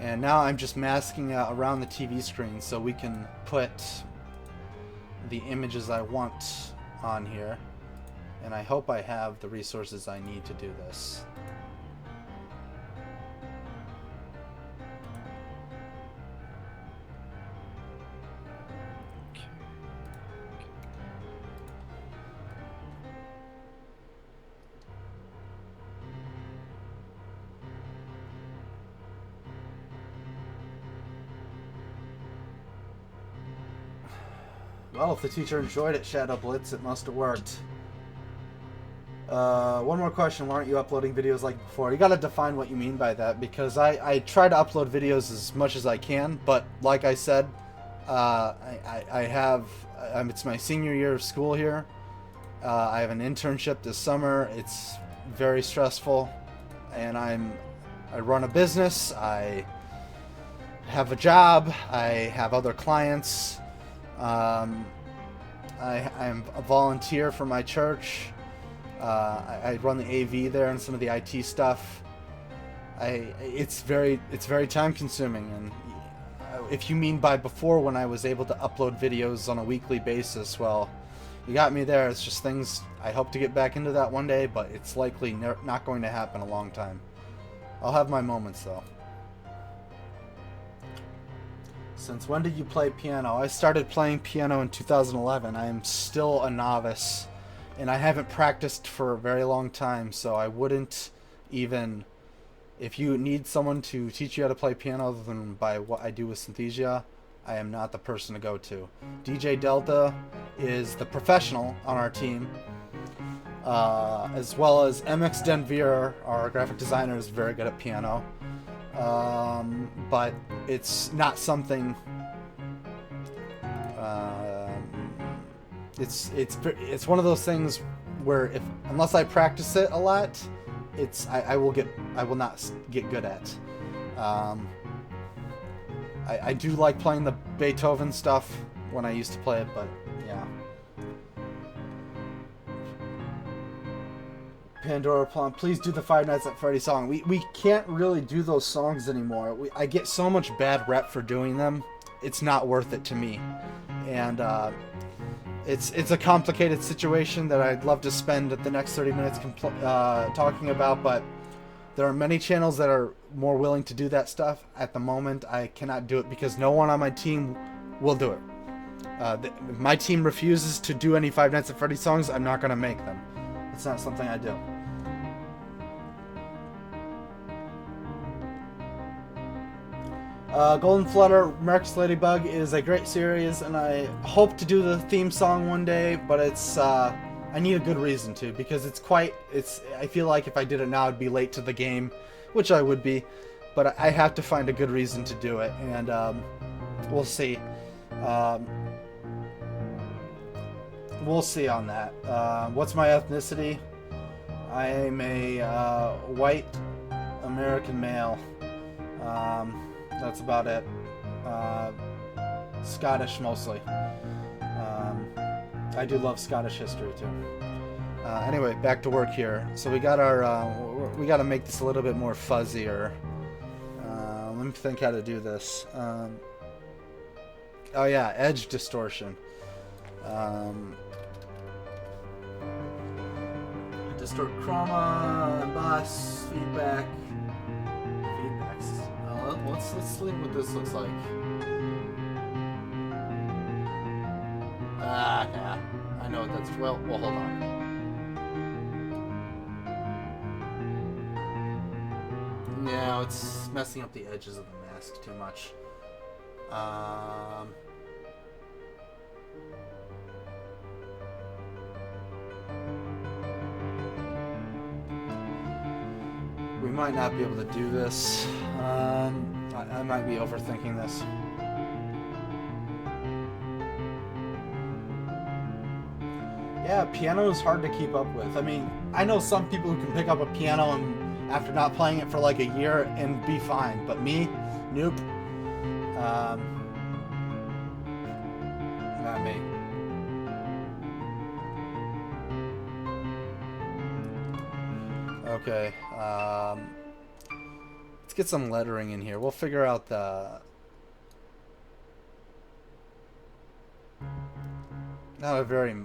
And now I'm just masking around the TV screen so we can put the images I want on here. And I hope I have the resources I need to do this. Well, if the teacher enjoyed it, Shadow Blitz, it must have worked. One more question. Why aren't you uploading videos like before? You gotta define what you mean by that, because I try to upload videos as much as I can, but like I said, it's my senior year of school here. I have an internship this summer. It's very stressful, and I run a business. I have a job. I have other clients. I'm a volunteer for my church. I run the AV there and some of the IT stuff. It's very time consuming, and if you mean by before when I was able to upload videos on a weekly basis, well, you got me there. It's just things I hope to get back into that one day, but it's likely not going to happen a long time. I'll have my moments though. Since when did you play piano? I started playing piano in 2011. I am still a novice, and I haven't practiced for a very long time, so I wouldn't even... If you need someone to teach you how to play piano other than by what I do with Synthesia, I am not the person to go to. DJ Delta is the professional on our team, as well as MX Denvir, our graphic designer, is very good at piano. But it's not something... It's one of those things where unless I practice it a lot, I will not get good at. I do like playing the Beethoven stuff when I used to play it, but yeah. Pandora Plum, please do the Five Nights at Freddy's song. We can't really do those songs anymore. I get so much bad rep for doing them. It's not worth it to me. And it's a complicated situation that I'd love to spend the next 30 minutes talking about, but there are many channels that are more willing to do that stuff. At the moment, I cannot do it because no one on my team will do it. If my team refuses to do any Five Nights at Freddy's songs, I'm not going to make them. It's not something I do. Golden Flutter, Marcus Ladybug is a great series, and I hope to do the theme song one day, but I need a good reason to, because I feel like if I did it now, I'd be late to the game, which I would be, but I have to find a good reason to do it, and we'll see. We'll see on that. What's my ethnicity? I am a white American male. That's about it. Scottish mostly. I do love Scottish history too. Anyway, back to work here. So we got our we got to make this a little bit more fuzzier. Let me think how to do this. Oh yeah, edge distortion. Distort chroma, emboss, feedback. Feedbacks. Let's see what this looks like. Yeah. I know what that's... Well, hold on. No, it's messing up the edges of the mask too much. We might not be able to do this. I might be overthinking this. Yeah, piano is hard to keep up with. I mean, I know some people who can pick up a piano and after not playing it for like a year and be fine, but me, nope. Not me. Okay, let's get some lettering in here. We'll figure out the... Not a very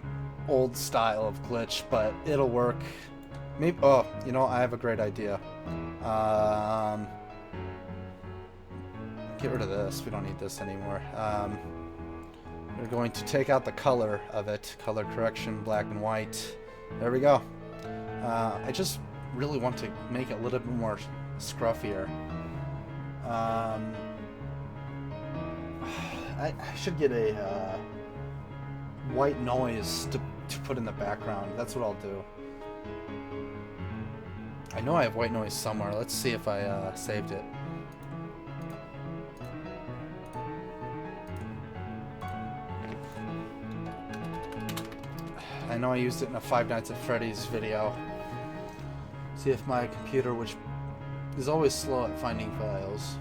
old style of glitch, but it'll work. Maybe... Oh, you know, I have a great idea. Get rid of this. We don't need this anymore. We're going to take out the color of it. Color correction, black and white. There we go. I just really want to make it a little bit more scruffier. I should get a white noise to put in the background. That's what I'll do. I know I have white noise somewhere. Let's see if I saved it. I know I used it in a Five Nights at Freddy's video. See if my computer, which is always slow at finding files.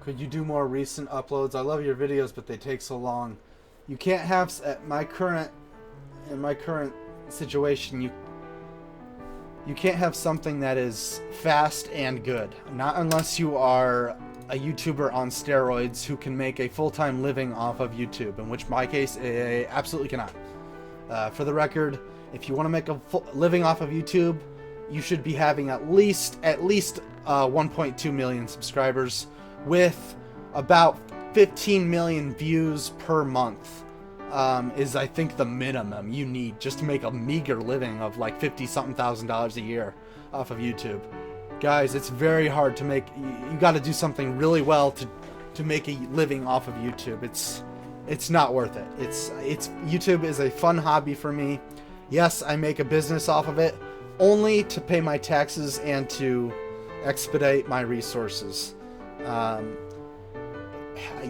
Could you do more recent uploads? I love your videos, but they take so long. You can't have in my current situation. You can't have something that is fast and good. Not unless you are a YouTuber on steroids who can make a full-time living off of YouTube, in which my case, I absolutely cannot. For the record, if you want to make a living off of YouTube, you should be having at least 1.2 million subscribers with about 15 million views per month. Is I think the minimum you need just to make a meager living of like $50-something thousand a year off of YouTube. Guys, it's very hard to make. You got to do something really well to make a living off of YouTube. It's not worth it. It's YouTube is a fun hobby for me. Yes, I make a business off of it, only to pay my taxes and to expedite my resources.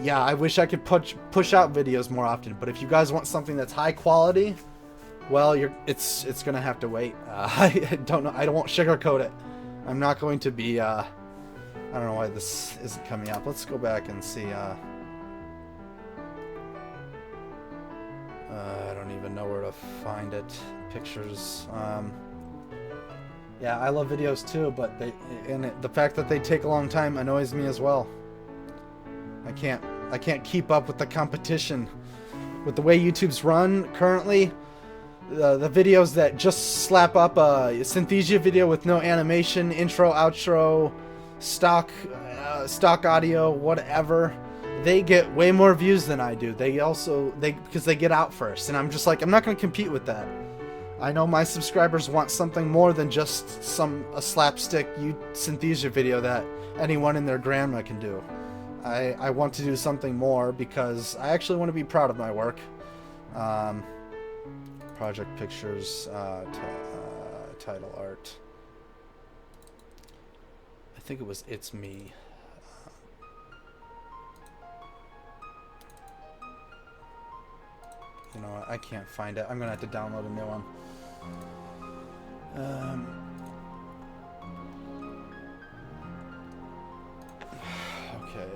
Yeah, I wish I could push out videos more often, but if you guys want something that's high quality, well, it's gonna have to wait. I don't know. I won't sugarcoat it. I'm not going to be. I don't know why this isn't coming up. Let's go back and see. I don't even know where to find it. Pictures. Yeah, I love videos too, but the fact that they take a long time annoys me as well. I can't keep up with the competition. With the way YouTube's run currently, the videos that just slap up a Synthesia video with no animation, intro, outro, stock audio, whatever, they get way more views than I do. Because they get out first, and I'm just like, I'm not going to compete with that. I know my subscribers want something more than just a slapstick Synthesia video that anyone and their grandma can do. I want to do something more because I actually want to be proud of my work. Project pictures, title art. I think it was It's Me. You know what? I can't find it. I'm gonna have to download a new one. Okay.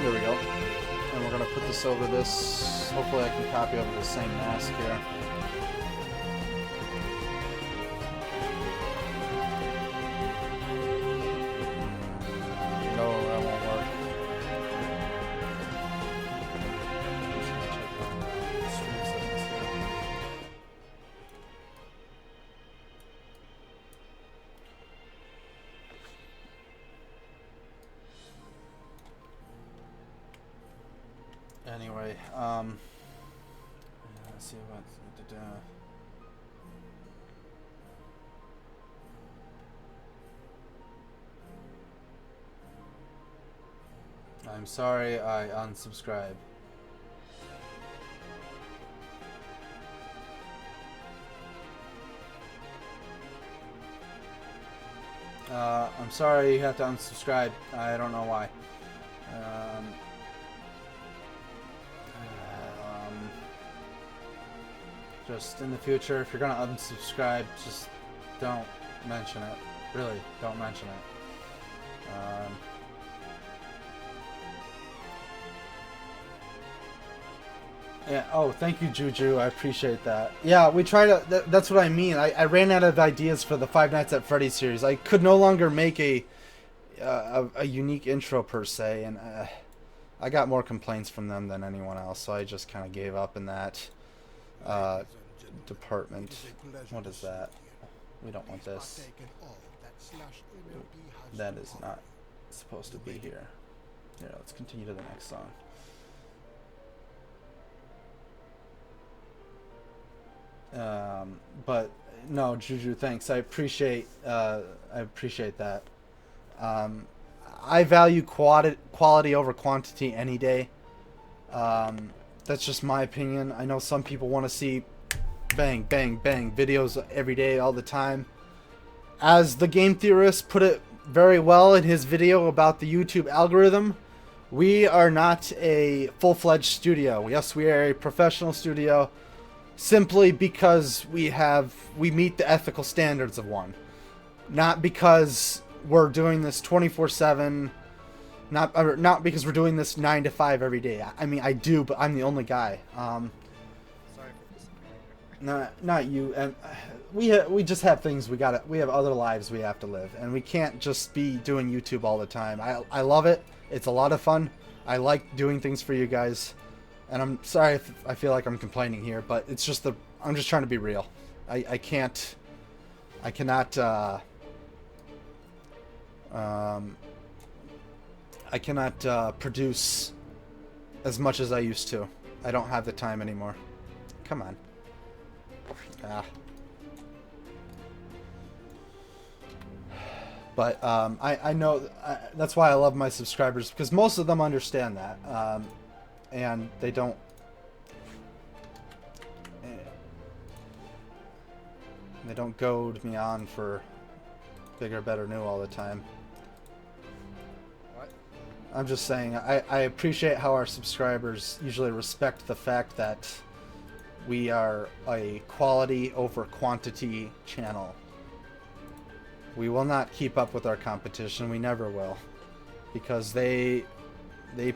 There we go. And we're going to put this over this. Hopefully I can copy over the same mask here. No, that won't work. Just gonna check on stream settings here. Anyway, let's see what. I'm sorry, I unsubscribe. I'm sorry you have to unsubscribe. I don't know why. Just in the future, if you're gonna unsubscribe, just don't mention it. Really, don't mention it. Yeah. Oh, thank you, Juju. I appreciate that. Yeah, we try to. That's what I mean. I ran out of ideas for the Five Nights at Freddy's series. I could no longer make a unique intro per se, and I got more complaints from them than anyone else, so I just kind of gave up in that department. What is that? We don't want this. That is not supposed to be here. Here, let's continue to the next song. But no, Juju, thanks. I appreciate that. I value quality over quantity any day. That's just my opinion. I know some people want to see bang, bang, bang videos every day, all the time. As the game theorist put it very well in his video about the YouTube algorithm, we are not a full-fledged studio. Yes, we are a professional studio, simply because we meet the ethical standards of one. Not because we're doing this 24/7, not because we're doing this 9 to 5 every day. I mean, I do, but I'm the only guy. Sorry for disappointing. Not you. And we just have things we have other lives we have to live, and we can't just be doing YouTube all the time. I love it. It's a lot of fun. I like doing things for you guys. And I'm sorry if I feel like I'm complaining here, but it's just I'm just trying to be real. I cannot produce as much as I used to. I don't have the time anymore. Come on. But I know that's why I love my subscribers, because most of them understand that. And they don't goad me on for bigger, better, new all the time. What? I'm just saying, I appreciate how our subscribers usually respect the fact that we are a quality over quantity channel. We will not keep up with our competition. We never will, because they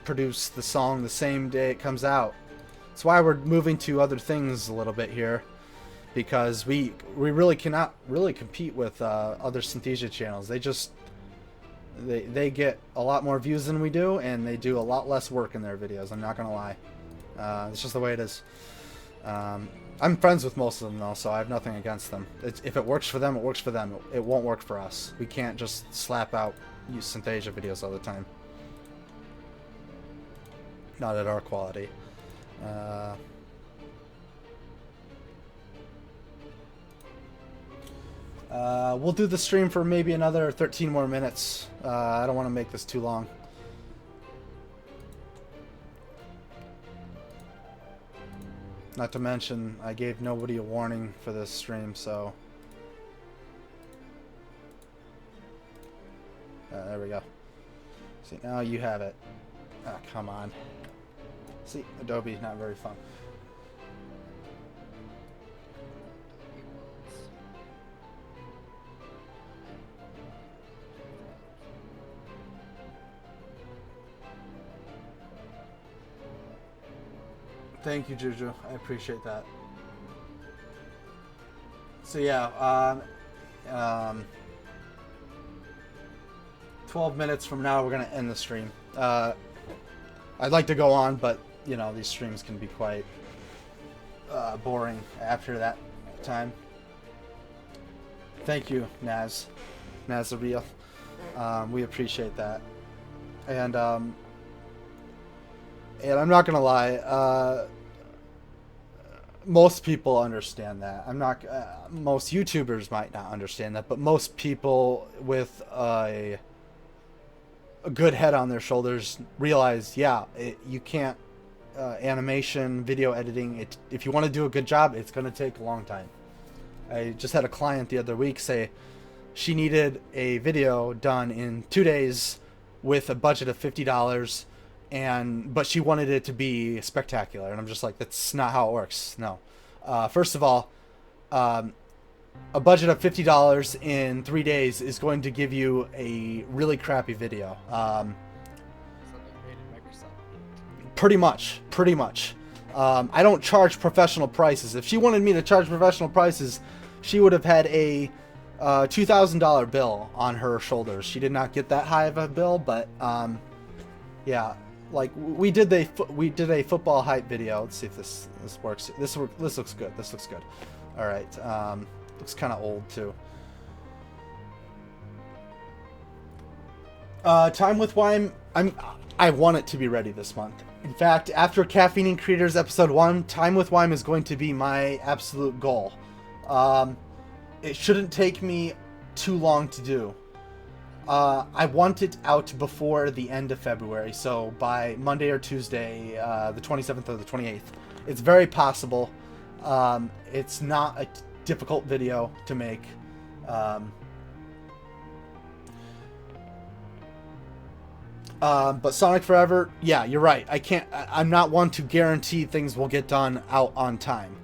produce the song the same day it comes out. That's why we're moving to other things a little bit here, because we really cannot really compete with other Synthesia channels. They get a lot more views than we do, and they do a lot less work in their videos. I'm not gonna lie. It's just the way it is. I'm friends with most of them though, so I have nothing against them. If it works for them, it works for them. It won't work for us. We can't just slap out Synthesia videos all the time. Not at our quality. We'll do the stream for maybe another 13 more minutes. I don't want to make this too long. Not to mention, I gave nobody a warning for this stream, so... there we go. See, now you have it. Ah, come on. See, Adobe, not very fun. Thank you, Juju. I appreciate that. So yeah, 12 minutes from now, we're gonna end the stream. I'd like to go on, but you know, these streams can be quite boring after that time. Thank you, Nazariel. We appreciate that. And I'm not gonna lie, most people understand that. Most YouTubers might not understand that, but most people with a good head on their shoulders realize, yeah, you can't, animation, video editing, if you want to do a good job, it's gonna take a long time. I just had a client the other week say she needed a video done in 2 days with a budget of $50, but she wanted it to be spectacular, and I'm just like, that's not how it works. No. First of all, a budget of $50 in 3 days is going to give you a really crappy video. Pretty much. I don't charge professional prices. If she wanted me to charge professional prices, she would have had a $2,000 bill on her shoulders. She did not get that high of a bill, but yeah. Like we did a football hype video. Let's see if this works. This looks good. This looks good. All right. Looks kind of old too. Time with Wime, I want it to be ready this month. In fact, after Caffeine and Creators episode 1, Time with Wime is going to be my absolute goal. It shouldn't take me too long to do. I want it out before the end of February, so by Monday or Tuesday, the 27th or the 28th. It's very possible. It's not a difficult video to make. But Sonic Forever, yeah, you're right. I'm not one to guarantee things will get done out on time.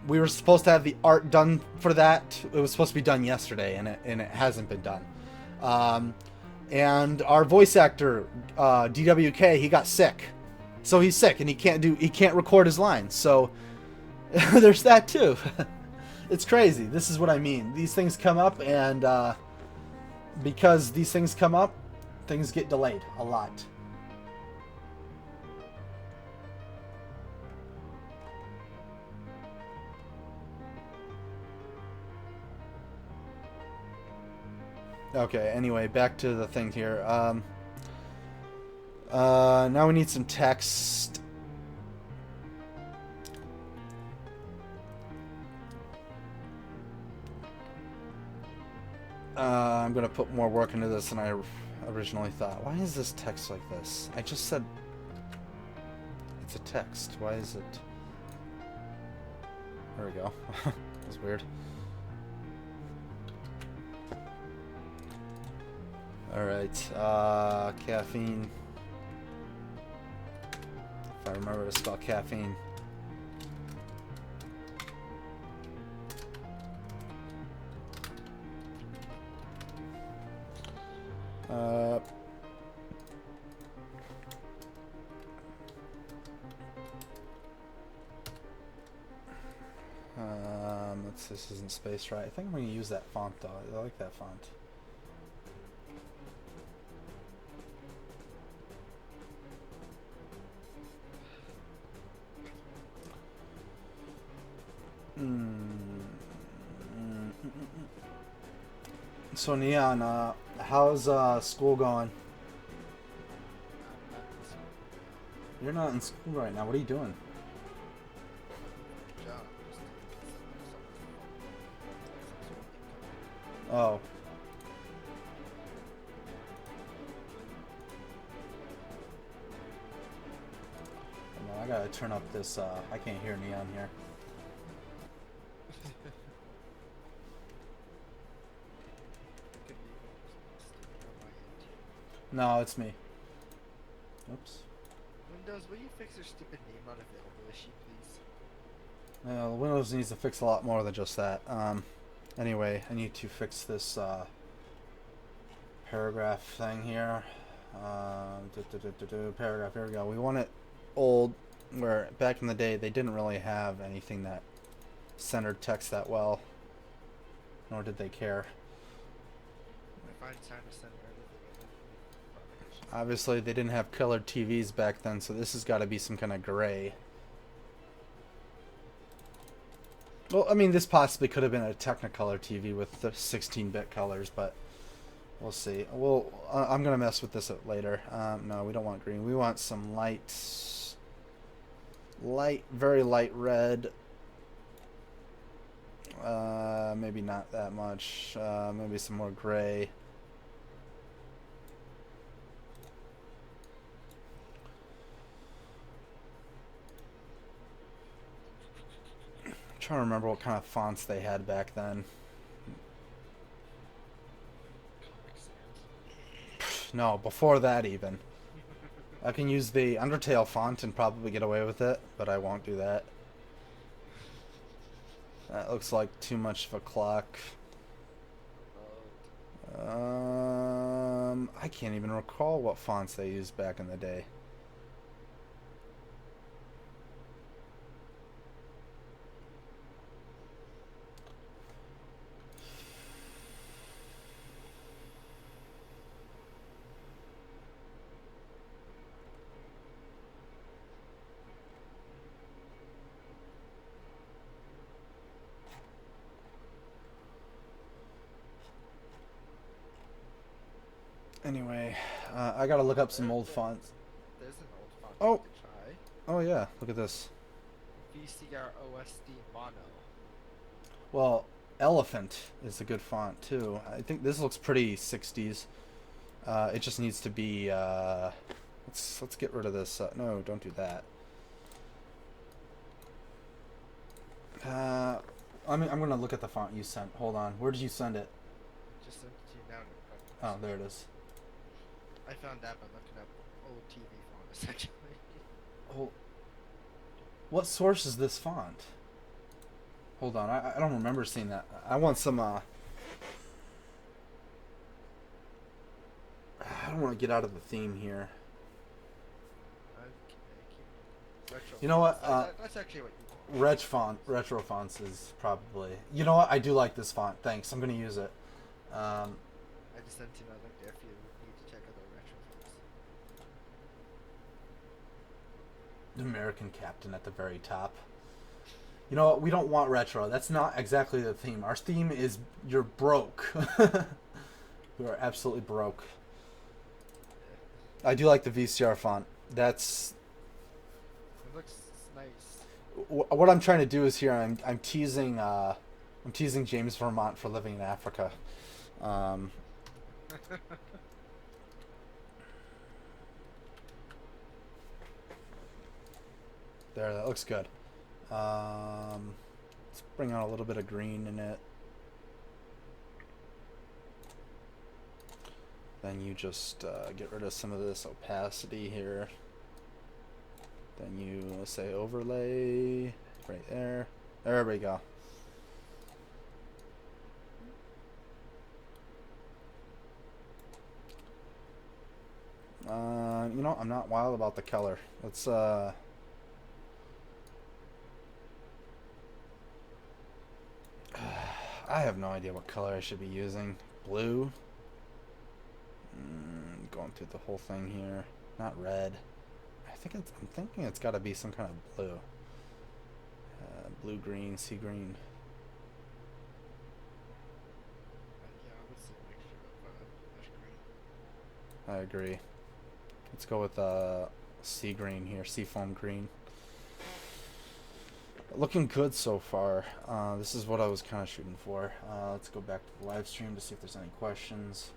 We were supposed to have the art done for that. It was supposed to be done yesterday, and it hasn't been done. And our voice actor, DWK, he got sick. So he's sick, and he can't record his lines. So there's that too. It's crazy. This is what I mean. These things come up, and because these things come up, things get delayed a lot. Okay, anyway, back to the thing here. Now we need some text. I'm gonna put more work into this than I originally thought. Why is this text like this? I just said it's a text. Why is it? There we go. That's weird. Alright, caffeine. If I remember to spell caffeine. This isn't spaced right. I think I'm going to use that font though. I like that font. So Neon, how's school going? You're not in school right now. What are you doing? Oh. Well, I gotta turn up this, I can't hear Neon here. No, it's me. Oops. Windows, will you fix your stupid name not available issue, please? Windows needs to fix a lot more than just that. Anyway, I need to fix this paragraph thing here. Paragraph, here we go. We want it old, where back in the day they didn't really have anything that centered text that well, nor did they care. I find time to center everything. Obviously they didn't have colored TVs back then, so this has got to be some kind of gray. Well, I mean, this possibly could have been a Technicolor TV with the 16-bit colors, but we'll see. I'm going to mess with this later. No, we don't want green. We want some light, very light red. Maybe not that much. Maybe some more gray. Trying to remember what kind of fonts they had back then. No, before that even. I can use the Undertale font and probably get away with it, but I won't do that. That looks like too much of a clock. I can't even recall what fonts they used back in the day. Anyway, I gotta look up some old fonts. There's an old font Oh. you could try. Oh yeah, look at this. VCROSD Mono. Well, Elephant is a good font too. I think this looks pretty 60s. It just needs to be. Let's get rid of this. No, don't do that. I'm gonna look at the font you sent. Hold on. Where did you send it? Just sent it to you now. Oh, there it is. I found that by looking up old TV font essentially. Oh, what source is this font? Hold on. I don't remember seeing that. I want some. I don't want to get out of the theme here. Okay. You know what? That's actually what you want. Retro fonts is probably. You know what? I do like this font. Thanks. I'm gonna use it. I just sent you another link there if you need to check out the retro fonts. The American Captain at the very top. You know what? We don't want retro. That's not exactly the theme. Our theme is you're broke. You are absolutely broke. I do like the VCR font. That's. It looks nice. What I'm trying to do is here. I'm teasing. I'm teasing James Vermont for living in Africa. There, that looks good. Let's bring on a little bit of green in it. Then you just get rid of some of this opacity here. Then you say overlay right there. There we go. You know, I'm not wild about the color. Let's I have no idea what color I should be using. Blue. Going through the whole thing here. Not red. I'm thinking it's got to be some kind of blue. Blue, green, sea green. Yeah, I would say a mixture of ash green. I agree. Let's go with sea green here. Seafoam green. Looking good so far. This is what I was kind of shooting for. Let's go back to the live stream to see if there's any questions.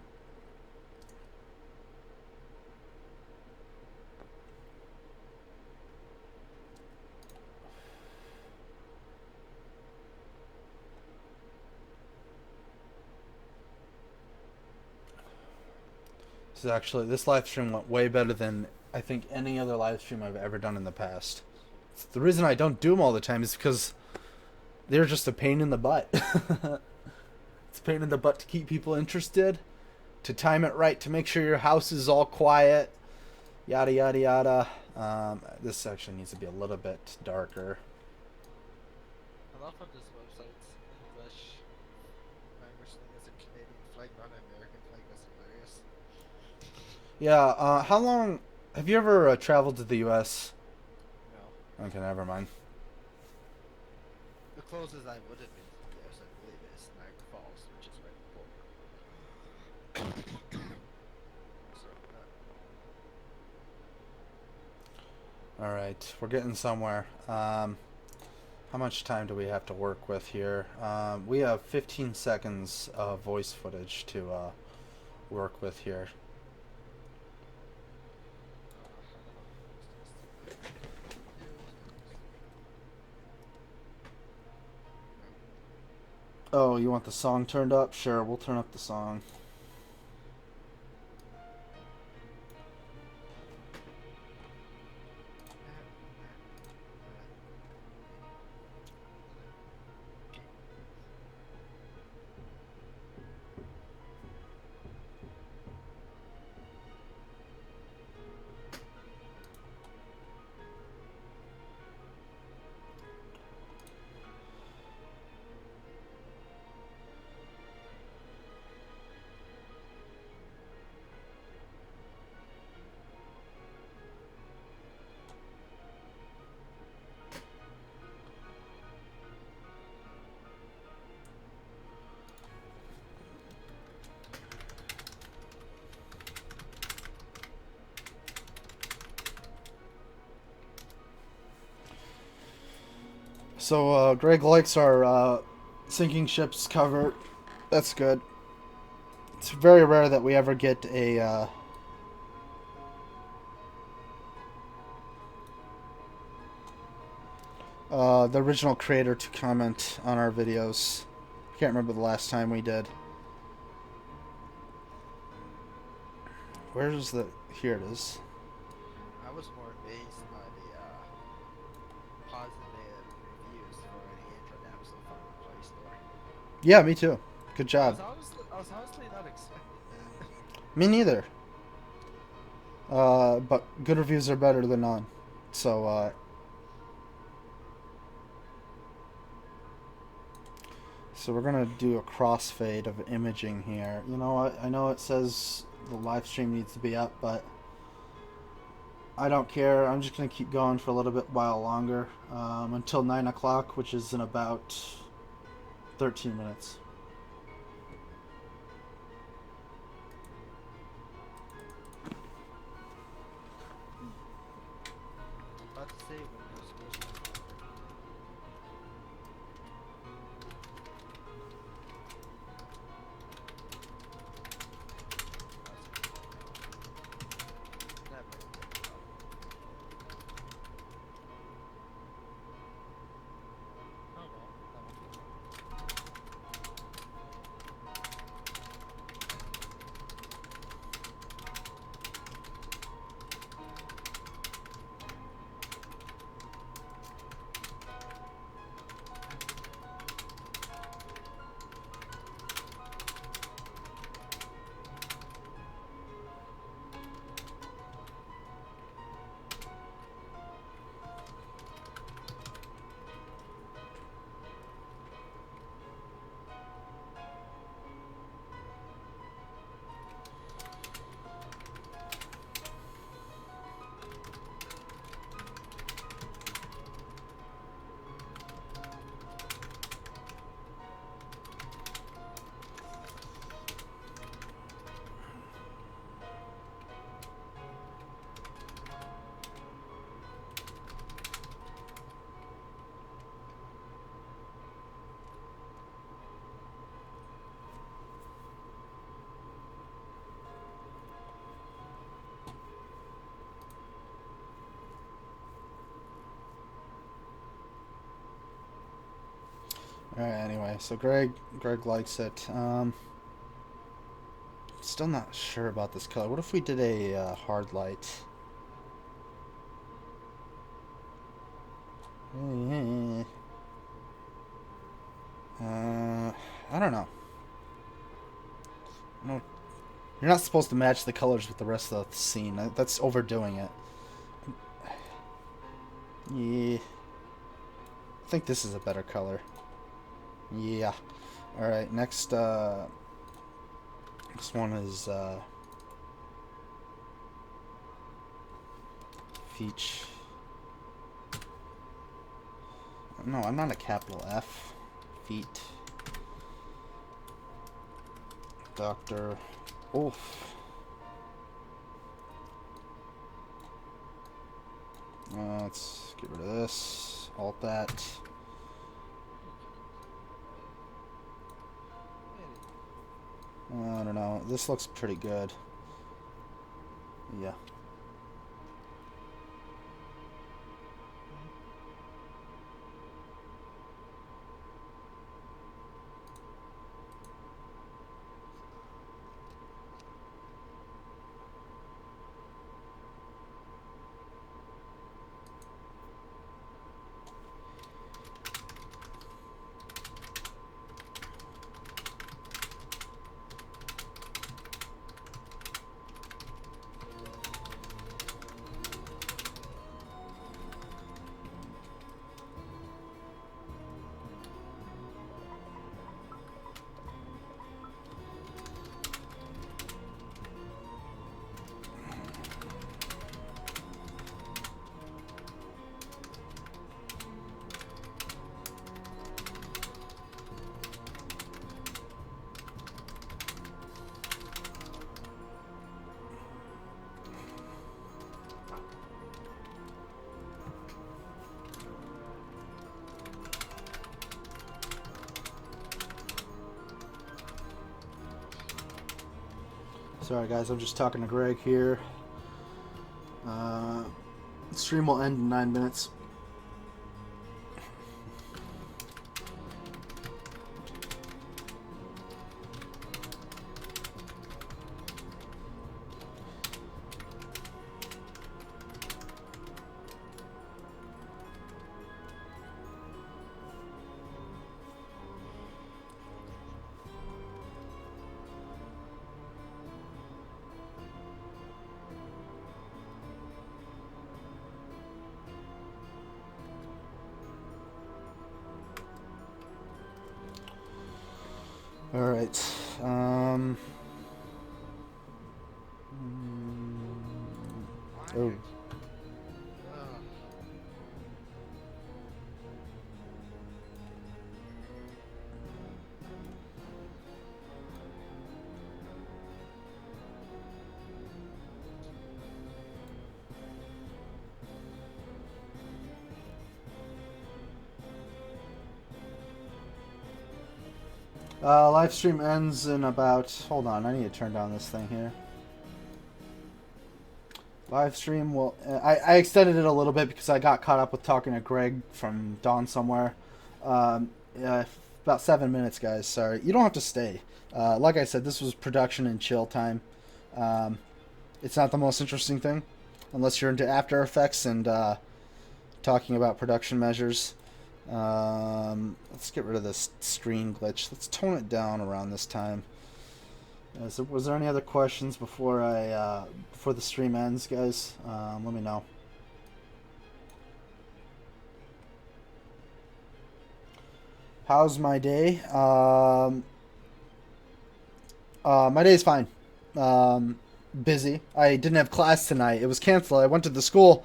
This live stream went way better than I think any other live stream I've ever done in the past. The reason I don't do them all the time is because they're just a pain in the butt. It's a pain in the butt to keep people interested, to time it right, to make sure your house is all quiet, yada yada yada. This section needs to be a little bit darker. I love how this website's English language thing is a Canadian flag, not an American flag. That's hilarious. Yeah. How long have you ever traveled to the U.S.? No. Okay, never mind. The closest I would have been to the US, I believe, is Niagara Falls, which is right before. So, All right, we're getting somewhere. How much time do we have to work with here? We have 15 seconds of voice footage to work with here. Oh, you want the song turned up? Sure, we'll turn up the song. So Greg likes our sinking ships cover. That's good. It's very rare that we ever get a the original creator to comment on our videos. I can't remember the last time we did. Where's the... Here it is. I was more amazed by the positive reviews for the Android app so far in the Play Store. Yeah, me too. Good I job. was honestly not expecting that. Me neither. But good reviews are better than none. So, so we're gonna do a crossfade of imaging here. You know what? I know it says the live stream needs to be up, but I don't care. I'm just gonna keep going for a little bit while longer, until 9 o'clock, which is in about 13 minutes. About to say when you're supposed to start. That might be a problem. Oh well, that won't be long. Alright, anyway, so Greg likes it. Still not sure about this color. What if we did a hard light? I don't know. No, you're not supposed to match the colors with the rest of the scene. That's overdoing it. Yeah. I think this is a better color. Yeah. Alright, next one is Feach. No, I'm not a capital F. Feet. Dr. Wolf. Let's get rid of this. Alt that. I don't know. This looks pretty good. Yeah. Sorry guys, I'm just talking to Greg here. The stream will end in 9 minutes. All right. Oh. Live stream ends in about... Hold on, I need to turn down this thing here. Live stream will... I extended it a little bit because I got caught up with talking to Greg from Dawn Somewhere. About 7 minutes, guys. Sorry. You don't have to stay. Like I said, this was production and chill time. It's not the most interesting thing, unless you're into After Effects and talking about production measures. Let's get rid of this screen glitch. Let's tone it down around this time. Was there any other questions before before the stream ends, guys? Let me know. How's my day? My day's fine. Busy. I didn't have class tonight. It was canceled. I went to the school.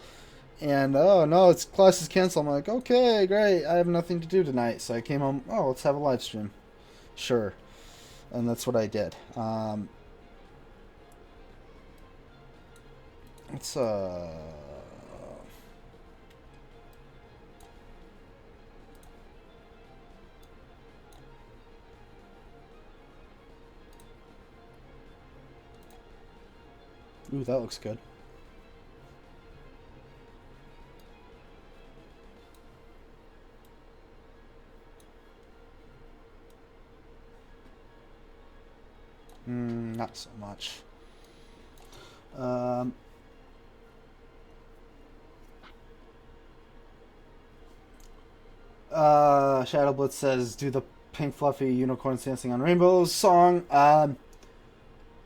And, oh, no, class is canceled. I'm like, okay, great. I have nothing to do tonight. So I came home. Oh, let's have a live stream. Sure. And that's what I did. Let's, Ooh, that looks good. Not so much. Shadow Blitz says, do the pink fluffy unicorns dancing on rainbows song.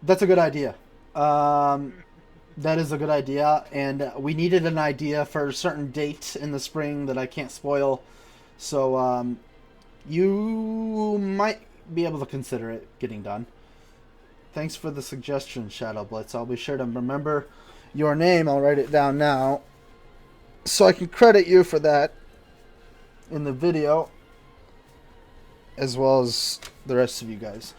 That's a good idea. That is a good idea, and we needed an idea for a certain date in the spring that I can't spoil. So you might be able to consider it getting done. Thanks for the suggestion, Shadow Blitz. I'll be sure to remember your name. I'll write it down now so I can credit you for that in the video, as well as the rest of you guys.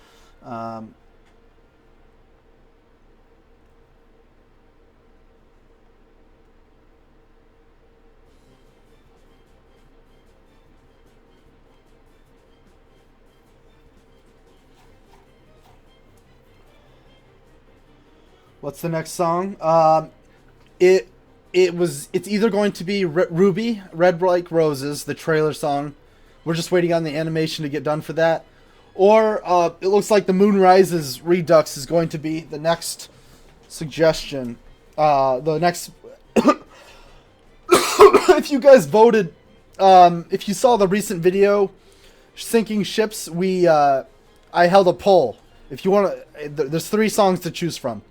What's the next song? It's either going to be Ruby, Red Like Roses, the trailer song. We're just waiting on the animation to get done for that. Or it looks like the Moonrises Redux is going to be the next suggestion. The next... If you guys voted, if you saw the recent video, Sinking Ships, I held a poll. If you want to... There's 3 songs to choose from.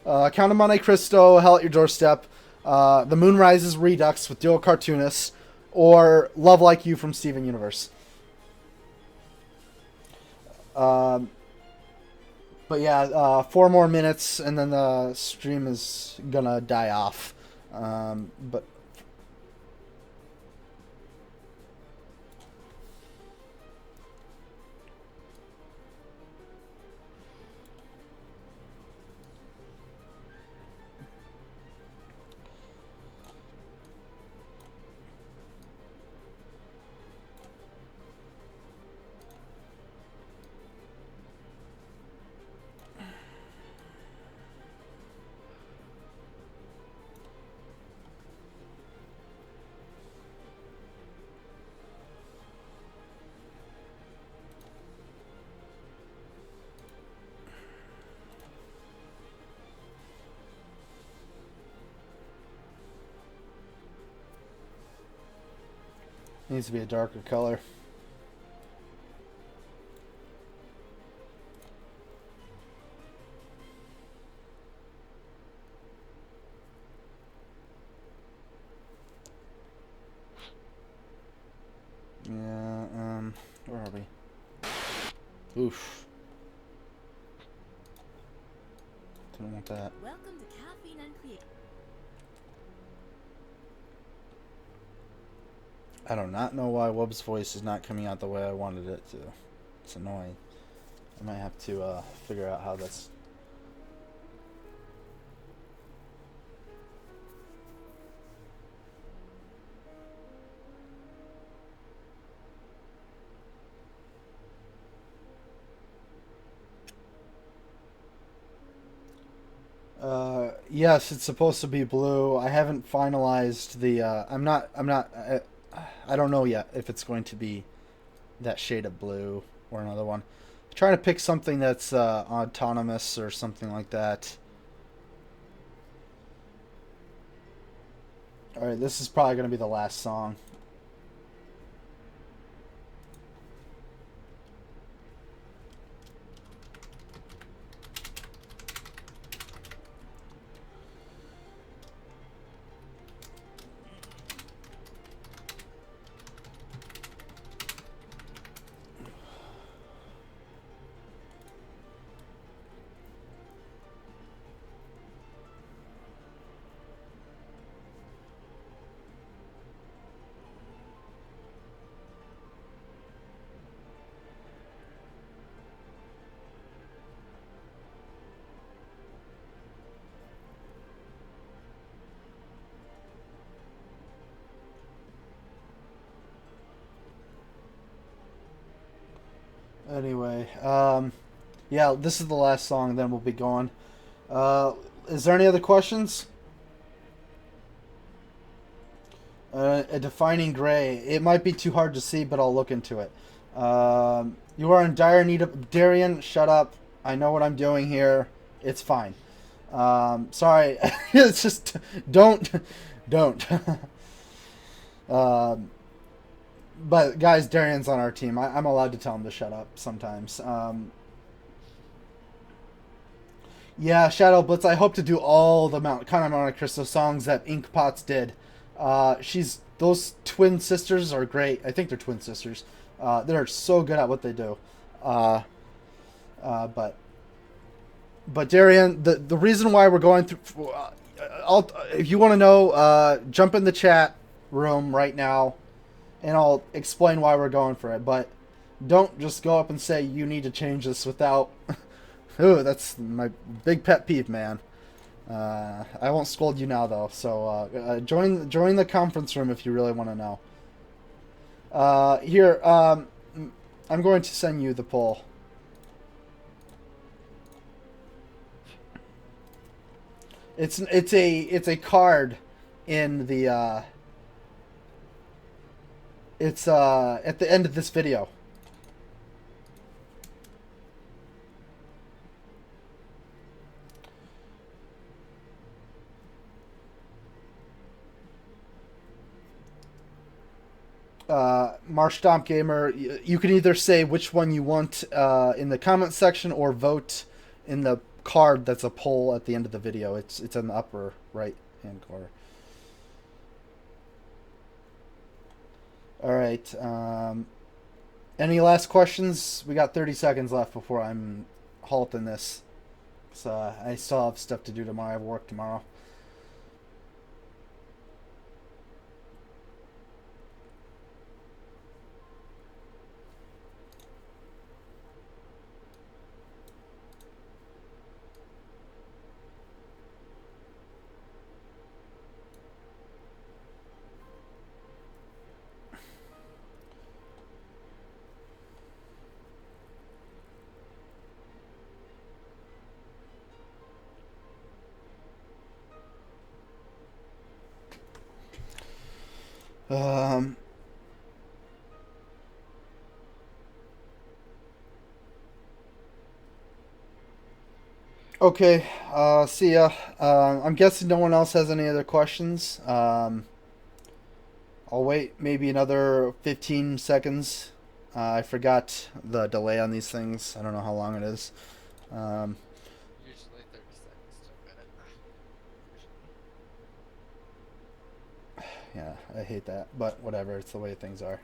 Count of Monte Cristo, Hell at Your Doorstep, The Moon Rises Redux with Dual Cartoonists, or Love Like You from Steven Universe. But yeah, 4 more minutes and then the stream is gonna die off. But Needs to be a darker color. Yeah, where are we? Oof. Don't want that. Welcome to Caffeine and Creators. I do not know why Wub's voice is not coming out the way I wanted it to. It's annoying. I might have to figure out how that's... Yes, it's supposed to be blue. I haven't finalized the, I don't know yet if it's going to be that shade of blue or another one. I'm trying to pick something that's, autonomous or something like that. Alright, this is probably going to be the last song. Anyway, yeah, this is the last song, then we'll be going. Is there any other questions? A defining gray. It might be too hard to see, but I'll look into it. You are in dire need of... Darian, shut up. I know what I'm doing here. It's fine. Sorry. It's just... Don't. But, guys, Darian's on our team. I'm allowed to tell him to shut up sometimes. Yeah, Shadow Blitz, I hope to do all the Count of Monte Cristo songs that Ink Pots did. Those twin sisters are great. I think they're twin sisters. They're so good at what they do. But Darian, the reason why we're going through... if you want to know, jump in the chat room right now, and I'll explain why we're going for it. But don't just go up and say you need to change this without... Ooh, that's my big pet peeve, man. I won't scold you now, though. So join the conference room if you really want to know. Here, I'm going to send you the poll. It's a card in the it's at the end of this video. Marshtomp Gamer, you can either say which one you want in the comment section or vote in the card that's a poll at the end of the video. It's in the upper right hand corner. All right. Any last questions? We got 30 seconds left before I'm halting this. So I still have stuff to do tomorrow. I have work tomorrow. Okay, see ya. I'm guessing no one else has any other questions. I'll I'll wait maybe another 15 seconds. I forgot the delay on these things. I don't know how long it is. Usually 30 seconds to a minute. Usually. Yeah, I hate that, but whatever. It's the way things are.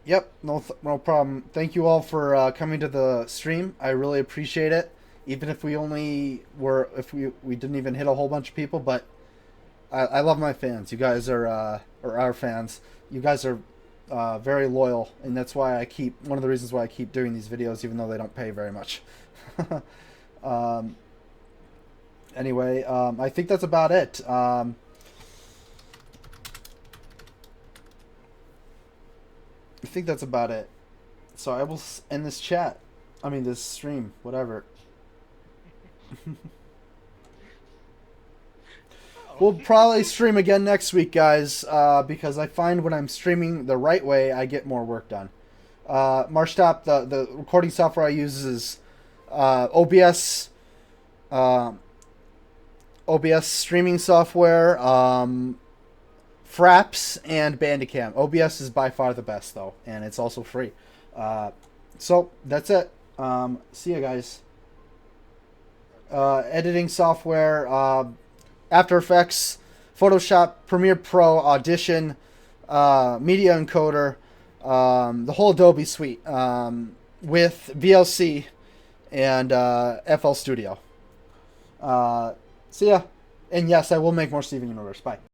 Yep, no problem. Thank you all for coming to the stream. I really appreciate it. Even if we only were, if we didn't even hit a whole bunch of people, but I love my fans. You guys are, or our fans. You guys are very loyal, and that's why I keep, one of the reasons why I keep doing these videos, even though they don't pay very much. Anyway, I think that's about it. I think that's about it. So I will end this chat. I mean, this stream, whatever. We'll probably stream again next week, guys, because I find when I'm streaming the right way, I get more work done. Marshtop, the recording software I use is OBS, OBS streaming software, Fraps, and Bandicam. OBS is by far the best, though, and it's also free. So that's it. See you guys. Editing software, After Effects, Photoshop, Premiere Pro, Audition, Media Encoder, the whole Adobe suite, with VLC and FL Studio. See ya. And yes, I will make more Steven Universe. Bye.